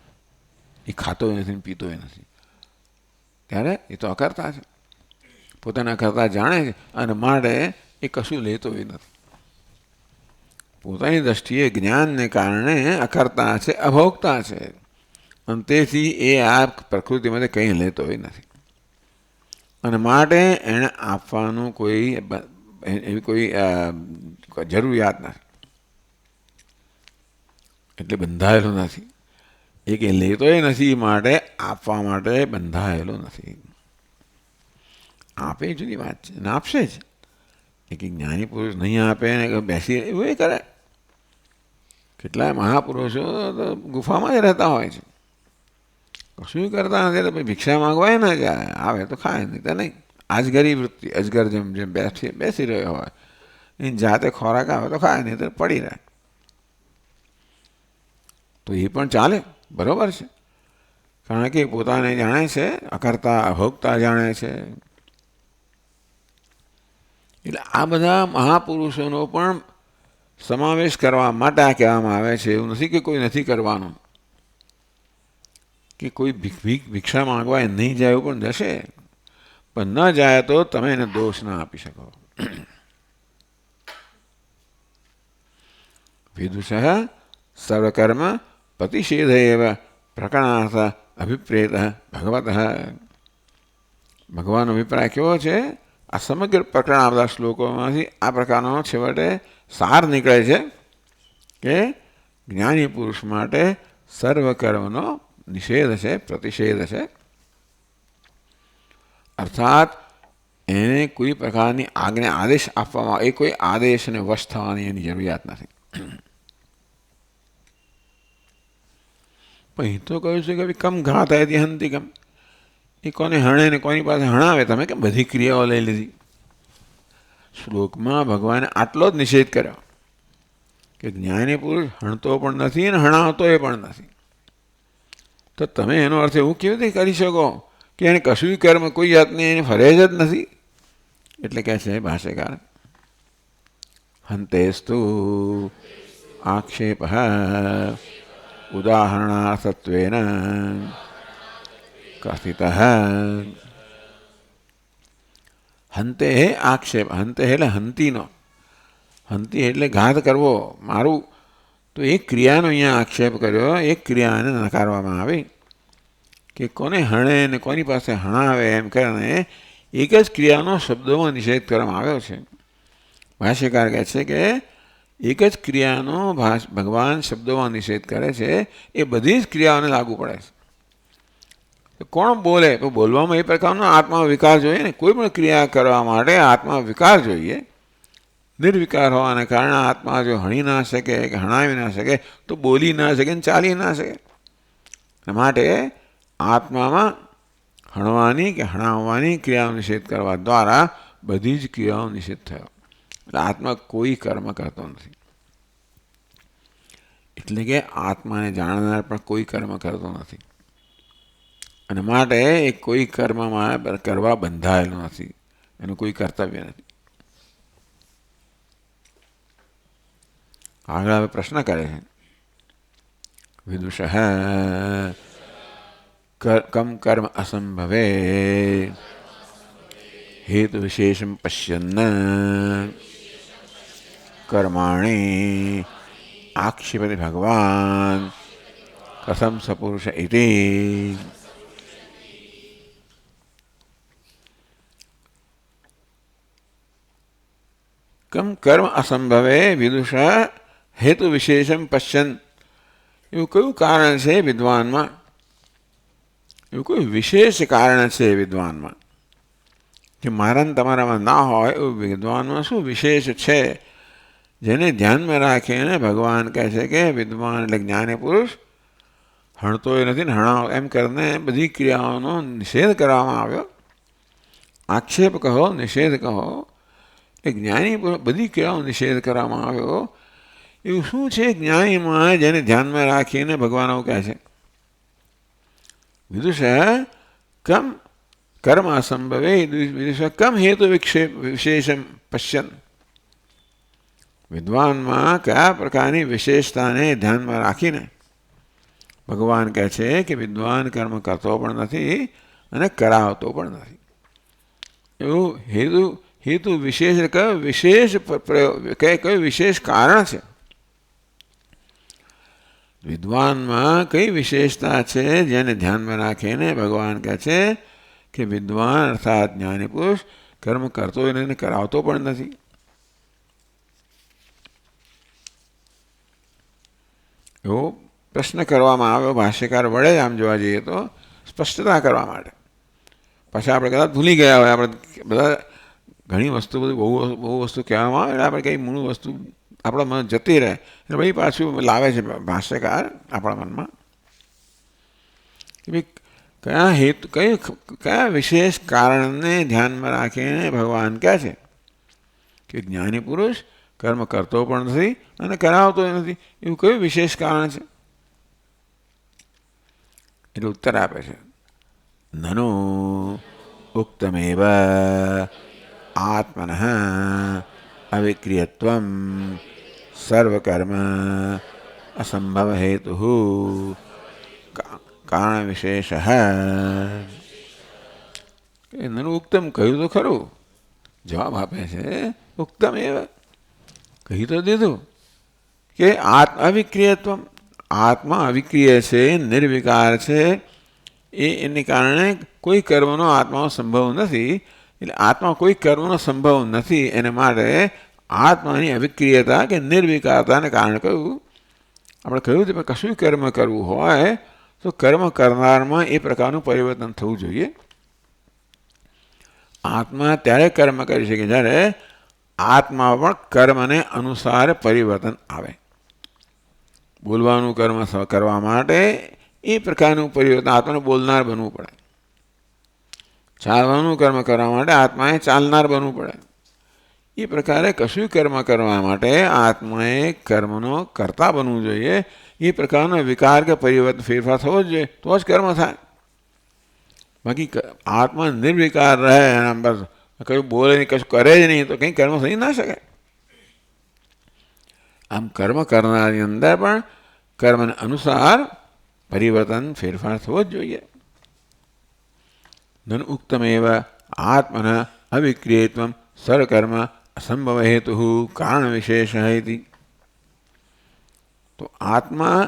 એ ખાતોય નથી ને પીતોય નથી. ત્યારે એ તો અકર્તા છે, પોતાના કરતા જાણે છે અને માટે એ કશું લેતો નથી. પોતાની દ્રષ્ટિએ જ્ઞાનને કારણે અકર્તા છે, અભોગતા છે, અને તેથી એ આ પ્રકૃતિમાંથી કંઈ લેતો નથી. અને માટે એણે આપવાનું એવી કોઈ જરૂરિયાત નથી, એટલે બંધાયેલો નથી. એ કંઈ લેતોય નથી, માટે આપવા માટે બંધાયેલો નથી. આપે જુદી વાત છે, અને આપશે જ. એ કંઈ જ્ઞાની પુરુષ નહીં આપે ને બેસી એવું એ કરે. કેટલાય મહાપુરુષો તો ગુફામાં જ રહેતા હોય છે, કશું કરતા નથી, તો ભિક્ષા માંગવાય ના જાય, આવે તો ખાય, નહીં તો નહીં. આજગરી વૃત્તિ, અજગર જેમ જેમ બેસી રહ્યો હોય, એની જાતે ખોરાક આવે તો ખાય, નહીં તો પડી રહે. તો એ પણ ચાલે, બરાબર છે, કારણ કે પોતાને જાણે છે, અકર્તા અભોગતા જાણે છે. એટલે આ બધા મહાપુરુષોનો પણ સમાવેશ કરવા માટે આ કહેવામાં આવે છે. એવું નથી કે કોઈ નથી કરવાનું, કે કોઈ ભિક્ષા માંગવા નહીં જાય, એવું પણ જશે, પણ ન જાય તો તમે એને દોષ ના આપી શકો. વિદુષ સર્વકર્મ પ્રતિષેધ એવ પ્રકરણાર્થ અભિપ્રેત ભગવત. ભગવાનનો અભિપ્રાય કેવો છે? આ સમગ્ર પ્રકરણ, આ બધા શ્લોકોમાંથી આ પ્રકારનો છેવટે સાર નીકળે છે કે જ્ઞાની પુરુષ માટે સર્વકર્મનો નિષેધ છે, પ્રતિષેધ છે. અર્થાત એને કોઈ પ્રકારની આજ્ઞા આદેશ આપવામાં, એ કોઈ આદેશને વશ થવાની એની જરૂરિયાત નથી. પણ એ તો કહ્યું છે કે કમ ઘાત હતી હંતિકમ, એ કોને હણે ને કોની પાસે હણાવે, તમે કેમ બધી ક્રિયાઓ લઈ લીધી? શ્લોકમાં ભગવાને આટલો જ નિષેધ કર્યો કે જ્ઞાની પુરુષ હણતો પણ નથી અને હણાવતો એ પણ નથી. તો તમે એનો અર્થ એવું કેવી રીતે કરી શકો કે એને કશું કર્મ કોઈ જાતની એની ફરજ જ નથી? એટલે કહે છે ભાષ્યકાર, હંતેસ્તુ આક્ષેપ ઉદાહરણાર્થત્વેન કથિત. હંતે આક્ષેપ, હંતે એટલે હંતીનો, હંતી એટલે ઘાત કરવો, મારું. તો એક ક્રિયાનો અહીંયા આક્ષેપ કર્યો, એક ક્રિયાને નકારવામાં આવી કે કોને હણે ને કોની પાસે હણાવે, એમ કરીને એક જ ક્રિયાનો શબ્દોમાં નિષેધ કરવામાં આવ્યો છે. ભાષ્યકાર કહે છે કે એક જ ક્રિયાનો ભગવાન શબ્દોમાં નિષેધ કરે છે, એ બધી જ ક્રિયાઓને લાગુ પડે છે. કોણ બોલે તો બોલવામાં એ પ્રકારનો આત્મા વિકાર જોઈએ ને. કોઈ પણ ક્રિયા કરવા માટે આત્મા વિકાર જોઈએ. નિર્વિકાર હોવાને કારણે આત્મા જો હણી ના શકે કે હણાવી ના શકે તો બોલી ના શકે ને ચાલી ના શકે. માટે આત્મામાં હણવાની કે હણાવવાની ક્રિયાઓ નિષેધ કરવા દ્વારા બધી જ ક્રિયાઓ નિષેધ થયો. એટલે આત્મા કોઈ કર્મ કરતો નથી, એટલે કે આત્માને જાણનાર પણ કોઈ કર્મ કરતો નથી, અને માટે એ કોઈ કર્મમાં કરવા બંધાયેલો નથી, એનું કોઈ કર્તવ્ય નથી. આગળ હવે પ્રશ્ન કરે છે, વિદુષ કમ કર્મ અસંભવે હેતુ વિશેષમ પશ્યન્ન કર્માણિ આક્ષેપતિ ભગવાન કથમ સપુરુષ ઇતિ. કમ કર્મ અસંભવે વિદુષ હેતુ વિશેષમ પશ્યન. એવું કયું કારણ છે વિદ્વાનમાં? એવું કોઈ વિશેષ કારણ છે વિદ્વાનમાં જે મારા ને તમારામાં ના હોય? એવું વિદ્વાનમાં શું વિશેષ છે જેને ધ્યાનમાં રાખીને ભગવાન કહે છે કે વિદ્વાન એટલે જ્ઞાની પુરુષ હણતો એ નથી ને હણાવ, એમ કરીને બધી ક્રિયાઓનો નિષેધ કરવામાં આવ્યો. આક્ષેપ કહો, નિષેધ કહો, એ જ્ઞાની બધી ક્રિયાઓ નિષેધ કરવામાં આવ્યો. એવું શું છે જ્ઞાનીમાં જેને ધ્યાનમાં રાખીને ભગવાન આવું કહે છે? વિદુષ કમ કર્મ અસંભવે વિદુષ કમ હેતુ વિશેષમ પશ્યન. વિદ્વાનમાં કયા પ્રકારની વિશેષતાને ધ્યાનમાં રાખીને ભગવાન કહે છે કે વિદ્વાન કર્મ કરતો પણ નથી અને કરાવતો પણ નથી. એવું હેતુ હેતુ વિશેષ કયો વિશેષ કયું વિશેષ કારણ છે? વિદ્વાનમાં કઈ વિશેષતા છે જેને ધ્યાનમાં રાખીને ભગવાન કહે છે કે વિદ્વાન અર્થાત જ્ઞાની પુરુષ કર્મ કરતો એને કરાવતો પણ નથી. એવો પ્રશ્ન કરવામાં આવ્યો ભાષ્યકાર વડે. આમ જોવા જઈએ તો સ્પષ્ટતા કરવા માટે. પાછા આપણે કદાચ ભૂલી ગયા હોય, આપણે બધા ઘણી વસ્તુ બધી બહુ વસ્તુ કહેવામાં આવે એટલે આપણે કંઈ મૂળ વસ્તુ આપણા મન જતી રહે એટલે ભાઈ પાછું લાવે છે ભાષ્યકાર આપણા મનમાં કે ભાઈ કયા હેતુ કયા વિશેષ કારણને ધ્યાનમાં રાખીને ભગવાન કહે છે કે જ્ઞાની પુરુષ કર્મ કરતો પણ નથી અને કરાવતો નથી. એવું કયું વિશેષ કારણ છે? એટલે ઉત્તર આપે છે, નનો ઉક્તમેવ આત્મનઃ અવિક્રિયત્વમ સર્વકર્મ અસંભવ હેતુ કારણ વિશેષ. નનું ઉક્તમ કહ્યું તો ખરું. જવાબ આપે છે ઉક્તમ એવ, કહી તો દીધું કે અવિક્રિયત્વમ, આત્મા અવિક્રિય છે, નિર્વિકાર છે. એને કારણે કોઈ કર્મનો આત્માનો સંભવ નથી. એટલે આત્મા કોઈ કર્મનો સંભવ નથી એને માટે આત્માની અવિક્રિયતા કે નિર્વિકારતાને કારણે કહ્યું. આપણે કહ્યું કે કશું કર્મ કરવું હોય તો કર્મ કરનારમાં એ પ્રકારનું પરિવર્તન થવું જોઈએ. આત્મા ત્યારે કર્મ કરી શકે જ્યારે આત્મા પણ કર્મને અનુસાર પરિવર્તન આવે. બોલવાનું કર્મ કરવા માટે એ પ્રકારનું પરિવર્તન આત્માને બોલનાર બનવું પડે. ચાલવાનું કર્મ કરવા માટે આત્માએ ચાલનાર બનવું પડે. એ પ્રકારે કશું કર્મ કરવા માટે આત્માએ કર્મનો કર્તા બનવું જોઈએ. એ પ્રકારનો વિકાર કે પરિવર્તન ફેરફાર થવો જ જોઈએ તો જ કર્મ થાય. બાકી આત્મા નિર્વિકાર રહે અને બસ કશું બોલે નહીં કશું કરે જ નહીં તો કંઈ કર્મ થઈ ના શકે. આમ કર્મ કરનારની અંદર પણ કર્મને અનુસાર પરિવર્તન ફેરફાર થવો જ જોઈએ. નન ઉક્તમેવ આત્મન અવિક્રિયત્વમ સર્વકર્મ અસંભવ હેતુ કારણ વિશેષ ઇતિ. તો આત્મા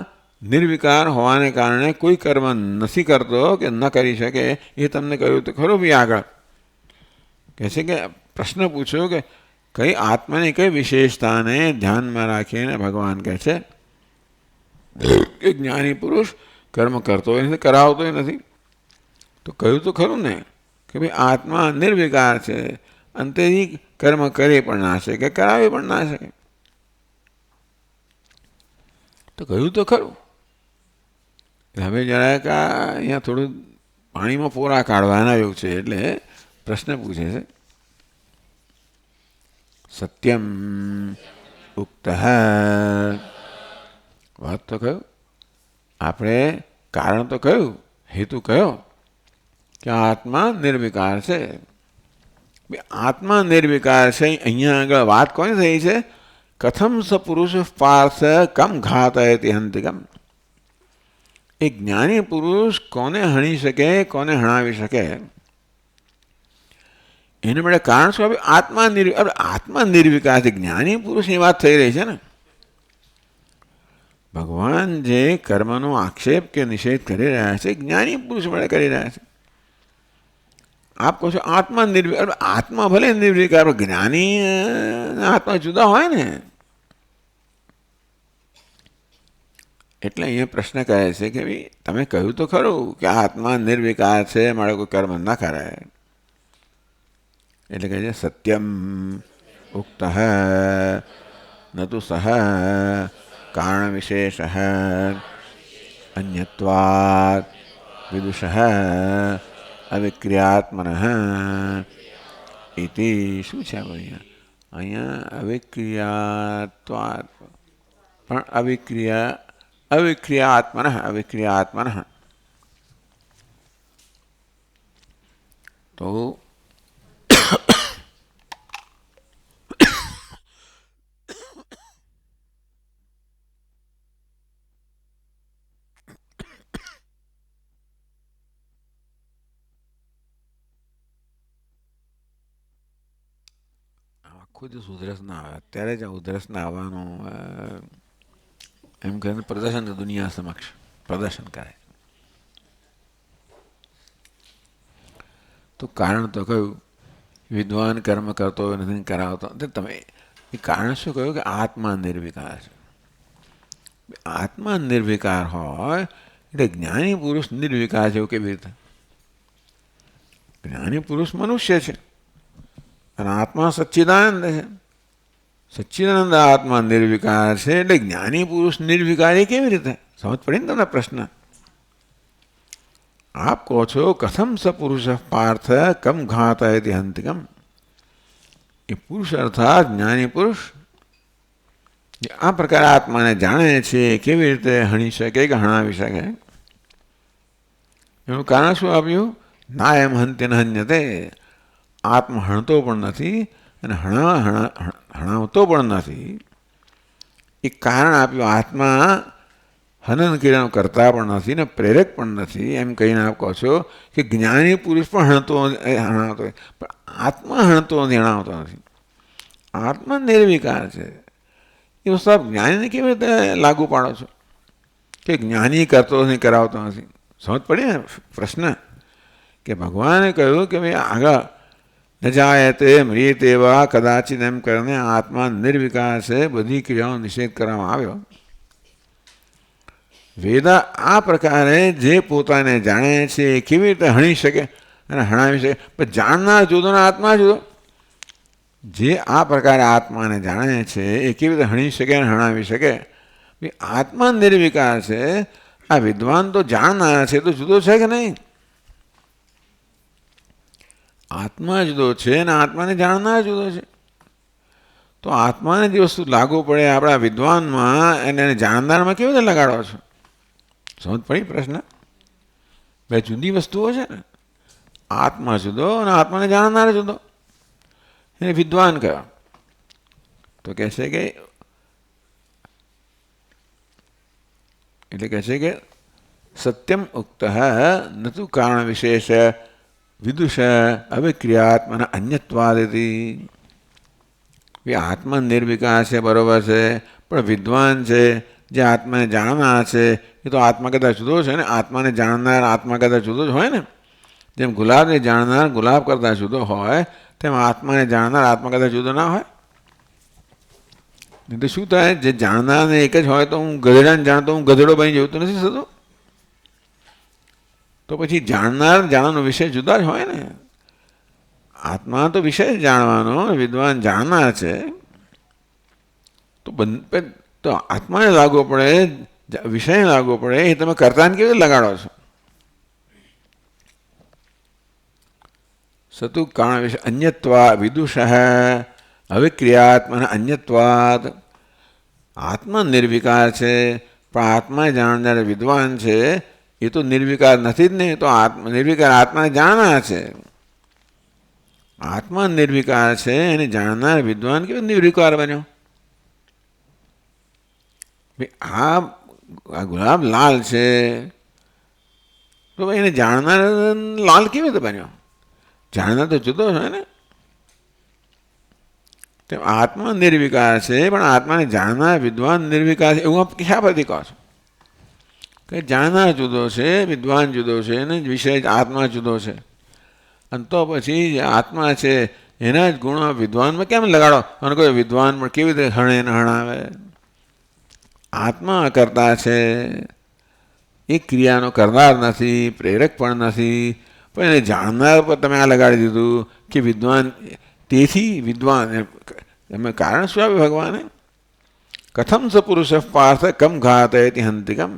નિર્વિકાર હોવાને કારણે કોઈ કર્મ નથી કરતો કે ન કરી શકે. એ તમને કહ્યું તો ખરું બી આગળ કહે છે કે પ્રશ્ન પૂછ્યો કે કઈ આત્માની કઈ વિશેષતાને ધ્યાનમાં રાખીને ભગવાન કહે છે કે જ્ઞાની પુરુષ કર્મ કરતો નથી કરાવતો નથી. તો કહ્યું તો ખરું ને કે ભાઈ આત્મા નિર્વિકાર છે, અંતેથી કર્મ કરી પણ ના શકે કરાવી પણ ના શકે. તો કહ્યું તો ખરું. હવે જરાક અહીંયા થોડું પાણીમાં પોરા કાઢવાના એવું છે એટલે પ્રશ્ન પૂછે છે. સત્યમ ઉક્ત વાત તો કહ્યું, આપણે કારણ તો કહ્યું, હેતુ કયો કે આત્મા નિર્વિકાર છે. આત્મા નિર્વિકાર છે. અહીંયા આગળ વાત કોની થઈ છે? કથમ સ પુરુષ પાર્થ કમ ઘાતયતિ હંતિકમ. એ જ્ઞાની પુરુષ કોને હણી શકે, કોને હણાવી શકે? એને માટે કારણ શું? આત્મા નિર્વિકાર છે. જ્ઞાની પુરુષની વાત થઈ રહી છે ને. ભગવાન જે કર્મનો આક્ષેપ કે નિષેધ કરી રહ્યા છે જ્ઞાની પુરુષ માટે કરી રહ્યા છે. આપ કહો છો આત્મા નિર્વિકાર. આત્મા ભલે નિર્વિકાર, જ્ઞાની આત્મા જુદા હોય ને. એટલે અહીંયા પ્રશ્ન કહે છે કે ભાઈ તમે કહ્યું તો ખરું કે આત્મા નિર્વિકાર છે, મારે કોઈ કર્મ ના કરાય. એટલે કહે છે સત્યમ ઉક્ત ન તો સહ કારણ વિશેષ અન્યત્વાદ વિદુષ અવિક્રિયાત્મન ઇતિ. શું છે અહીંયા અવિક્રિયાત્વાદ પણ અવિક્રિયાત્મન તો આખો દિવસ ઉધરસ ના આવે, અત્યારે જ ઉધરસ ના આવવાનું એમ કરીને પ્રદર્શન દુનિયા સમક્ષ પ્રદર્શન કરે. તો કારણ તો કયું? વિદ્વાન કર્મ કરતો હોય નથી, કરાવતો. તમે એ કારણ શું કહ્યું? કે આત્મા નિર્વિકાર છે. આત્મા નિર્વિકાર હોય એટલે જ્ઞાની પુરુષ નિર્વિકાર છે એવું કેવી રીતે? જ્ઞાની પુરુષ મનુષ્ય છે અને આત્મા સચ્ચિદાનંદ છે. સચ્ચિદાનંદ આત્મા નિર્વિકાર છે એટલે જ્ઞાની પુરુષ નિર્વિકાર એ કેવી રીતે? સમજ પડી ને તમને પ્રશ્ન? આપ કહો છો કથમ સ પુરુષ પાર્થ કમ ઘાતયતિ હંતિકમ. એ પુરુષ અર્થાત જ્ઞાની પુરુષ આ પ્રકારે આત્માને જાણે છે, કેવી રીતે હણી શકે કે હણાવી શકે? એનું કારણ શું આપ્યું? ના એમ હંતે ન હન્યતે. આત્મા હણતો પણ નથી અને હણાવતો પણ નથી. એ કારણ આપ્યું. આત્મા હનન ક્રિયાનો કરતા પણ નથી ને પ્રેરક પણ નથી. એમ કહીને આપ કહો છો કે જ્ઞાની પુરુષ પણ હણતો હણાવતો, પણ આત્મા હણતો નથી, હણાવતો નથી. આત્મા નિર્વિકાર છે. એ વસ્તુ આપ જ્ઞાનીને કેવી રીતે લાગુ પાડો છો કે જ્ઞાની કરતો નથી, કરાવતો નથી? સમજ પડી ને પ્રશ્ન? કે ભગવાને કહ્યું કે ભાઈ આગળ ન જાયતે મ્રિયતે વા કદાચિત એમ કરીને આત્મા નિર્વિકાર છે, બધી ક્રિયાઓનો નિષેધ કરવામાં આવ્યો. વેદા આ પ્રકારે જે પોતાને જાણે છે એ કેવી રીતે હણી શકે અને હણાવી શકે? પણ જાણનાર જુદો ને આત્મા જુદો. જે આ પ્રકારે આત્માને જાણે છે એ કેવી રીતે હણી શકે અને હણાવી શકે? આત્મા નિર્વિકાર છે. આ વિદ્વાન તો જાણનાર છે, તો જુદો છે કે નહીં? આત્મા જુદો છે અને આત્માને જાણનાર જુદો છે. તો આત્માને જે વસ્તુ લાગુ પડે આપણા વિદ્વાનમાં એને જાણનારમાં કેવી રીતે લગાડો છો? સમજ પડી પ્રશ્ન? બે જુદી વસ્તુઓ છે ને. આત્મા જુદો અને આત્માને જાણનાર જુદો. એને વિદ્વાન કહેવાય. તો કહે છે કે એટલે કહે છે કે સત્યમ ઉક્ત ન તું કારણ વિશેષ વિદુષ અવિક્રિયાત્મના અન્યત્વાદિતિ. આત્મા નિર્વિકાર છે, બરોબર છે, પણ વિદ્વાન છે જે આત્માને જાણનાર છે એ તો આત્મા કરતાં જુદો છે ને. આત્માને જાણનાર આત્મા કરતાં જુદો જ હોય ને. જેમ ગુલાબને જાણનાર ગુલાબ કરતાં જુદો હોય તેમ આત્માને જાણનાર આત્મા કરતાં જુદો ના હોય. નહીં તો શું થાય? જે જાણનારને એક જ હોય તો હું ગધેડાને જાણતો હું ગધેડો બની જવું તો નથી થતું? તો પછી જાણવાનો વિષય જુદા જ હોય ને. આત્મા તો વિષય જાણવાનો, વિદ્વાન જાણનાર છે. તો આત્માને લાગુ પડે, વિષય લાગુ પડે, એ તમે કરતાને કેવી રીતે લગાડો છો? સતુ કારણ વિષય અન્યત્વા વિદુષ અવિક્રિયાત્મના અન્યત્વાદ. આત્મા નિર્વિકાર છે પણ આત્મા જાણનાર વિદ્વાન છે એ તો નિર્વિકાર નથી જ ને. તો નિર્વિકાર આત્માને જાણનાર છે. આત્મા નિર્વિકાર છે એને જાણનાર વિદ્વાન કેવો નિર્વિકાર બન્યો? આ ગુલાબ લાલ છે તો એને જાણનાર લાલ કેવી રીતે બન્યો? જાણનાર તો જુદો છે ને. તેમ આત્મા નિર્વિકાર છે પણ આત્માને જાણનાર વિદ્વાન નિર્વિકાર છે એવું આપ શા પરથી કહો છો? કે જાણનાર જુદો છે, વિદ્વાન જુદો છે અને વિષય આત્મા જુદો છે. અને તો પછી જે આત્મા છે એના જ ગુણો વિદ્વાનમાં કેમ લગાડો? અને કોઈ વિદ્વાન પણ કેવી રીતે હણે ને હણાવે? આત્મા કરતા છે, એ ક્રિયાનો કરનાર નથી, પ્રેરક પણ નથી, પણ એને જાણનાર પર તમે આ લગાડી દીધું કે વિદ્વાન. તેથી વિદ્વાન એમ કારણ શું આપ્યું ભગવાને? કથમ સ પુરુષ પાર્થ કમ ઘાતયતિ હંતિકમ.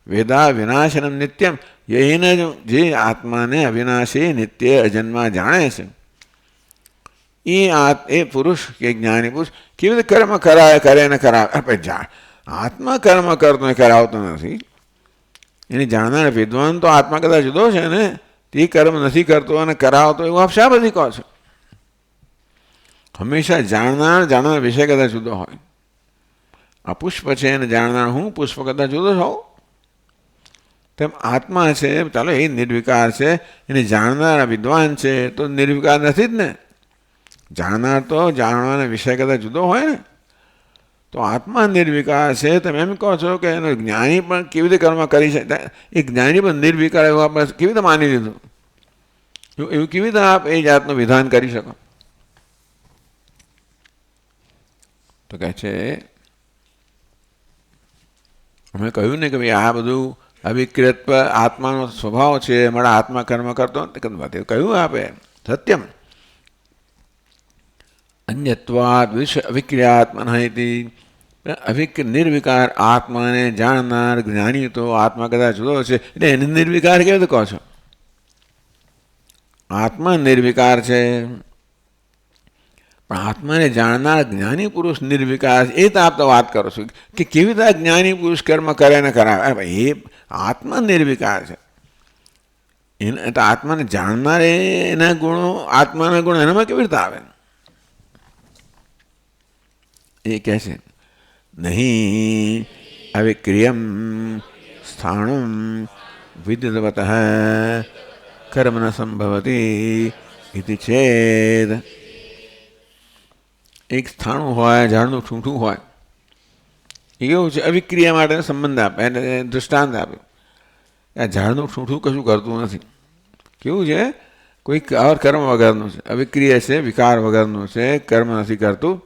વેદા વિનાશનમ નિત્યમ. એને જે આત્માને અવિનાશી નિત્ય અજન્મા જાણે છે એ પુરુષ કે જ્ઞાની પુરુષ કેવી રીતે કર્મ કરે ને કરાવે? આત્મા કર્મ કરતો ને કરાવતો નથી. એની જાણનાર વિદ્વાન તો આત્મા કદાચ જુદો છે ને. તે કર્મ નથી કરતો અને કરાવતો એવું આપ શા બધી કહો છો? હંમેશા જાણનાર વિષય કદાચ જુદો હોય. આ પુષ્પ છે અને જાણનાર હું પુષ્પ કદાચ જુદો જ હોઉં. તેમ આત્મા છે, ચાલો એ નિર્વિકાર છે, એને જાણનાર વિદ્વાન છે તો નિર્વિકાર નથી જ ને. જાણનાર તો જાણવાના વિષય કરતાં જુદો હોય ને. તો આત્મા નિર્વિકાર છે. તમે એમ કહો છો કે એનો જ્ઞાની પણ કેવી રીતે કર્મ કરી શકે? એ જ્ઞાની પણ નિર્વિકાર એવું આપણે કેવી રીતે માની લીધું? એવું કેવી રીતે આપ એ જાતનું વિધાન કરી શકો? તો કહે છે અમે કહ્યું ને કે ભાઈ આ બધું અવિક્રિયત્વ આત્માનો સ્વભાવ છે, મારા આત્મા કર્મ કરતો નથી. કહ્યું આપે સત્યમ અન્યત્વાદ અવિક્રિયાત્મના નિર્વિકાર આત્માને જાણનાર જ્ઞાની તો આત્મા કદાચ જુદો છે, એટલે એને નિર્વિકાર કેવી રીતે કહો છો? આત્મા નિર્વિકાર છે, પણ આત્માને જાણનાર જ્ઞાની પુરુષ નિર્વિકાર છે. એ તો આપ તો વાત કરો છો કે કેવી રીતે જ્ઞાની પુરુષ કર્મ કરે ને કરાવે. એ આત્મા નિર્વિકાર છે. એને તો આત્માને જાણનાર એના ગુણો, આત્માના ગુણો એનામાં કેવી રીતે આવે? એ કહે છે નહીં અવિક્રિયમ સ્થાણુમ વિદવત કર્મ ન સંભવતી ઇતિ ચેદ. એક સ્થાણું હોય, ઝાડનું ઠૂંઠું હોય, એ કેવું છે? અવિક્રિયા માટે સંબંધ આપે, એને દૃષ્ટાંત આપે. આ ઝાડનું ઠૂંઠું કશું કરતું નથી. કેવું છે? કોઈ કર્મ વગરનું છે, અવિક્રિય છે, વિકાર વગરનું છે, કર્મ નથી કરતું.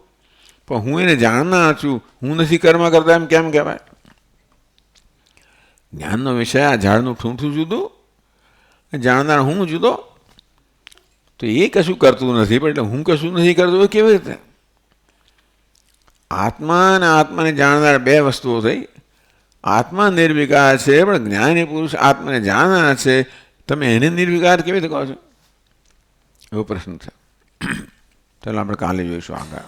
પણ હું એને જાણનાર છું, હું નથી કર્મ કરતો એમ કેમ કહેવાય? જ્ઞાનનો વિષય આ ઝાડનું ઠૂંઠું જુદું, જાણનાર હું જુદો. તો એ કશું કરતું નથી, પણ એટલે હું કશું નથી કરતું એ કેવી રીતે? આત્મા અને આત્માને જાણનાર બે વસ્તુઓ થઈ. આત્મા નિર્વિકાર છે, પણ જ્ઞાની પુરુષ આત્માને જાણનાર છે. તમે એને નિર્વિકાર કેવી રીતે કહો છો? એવો પ્રશ્ન છે. ચાલો આપણે કાલે જોઈશું આગળ.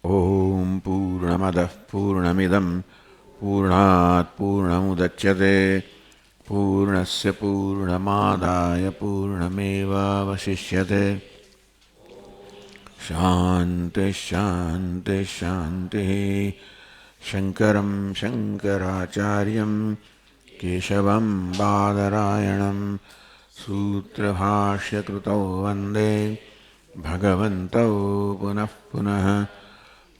ઓમ પૂર્ણમદઃ પૂર્ણમિદં પૂર્ણાત પૂર્ણમુદચ્યતે પૂર્ણસ્ય પૂર્ણમાદાય પૂર્ણમેવાવશિષ્યતે. શાંતિ શાંતિ શાંતિ. શંકરં શંકરાચાર્યં કેશવં બાદરાયણં સૂત્રભાષ્યકૃતૌ વંદે ભગવन्तौ પુનઃ પુનઃ.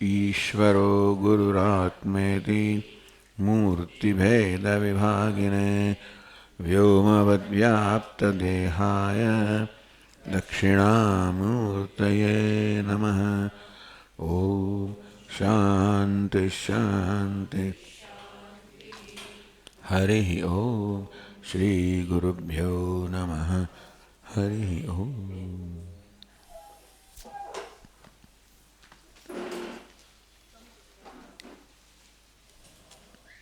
ઈશ્વરો ગુરુરાત્મેતિ મૂર્તિભેદવિભાગિને વ્યોમવદ્વ્યાપ્તદેહાય દક્ષિણામૂર્તયે નમઃ. ઓમ શાંતિ શાંતિ. હરિ ઓમ. શ્રી ગુરુભ્યો નમઃ. હરિ ઓમ.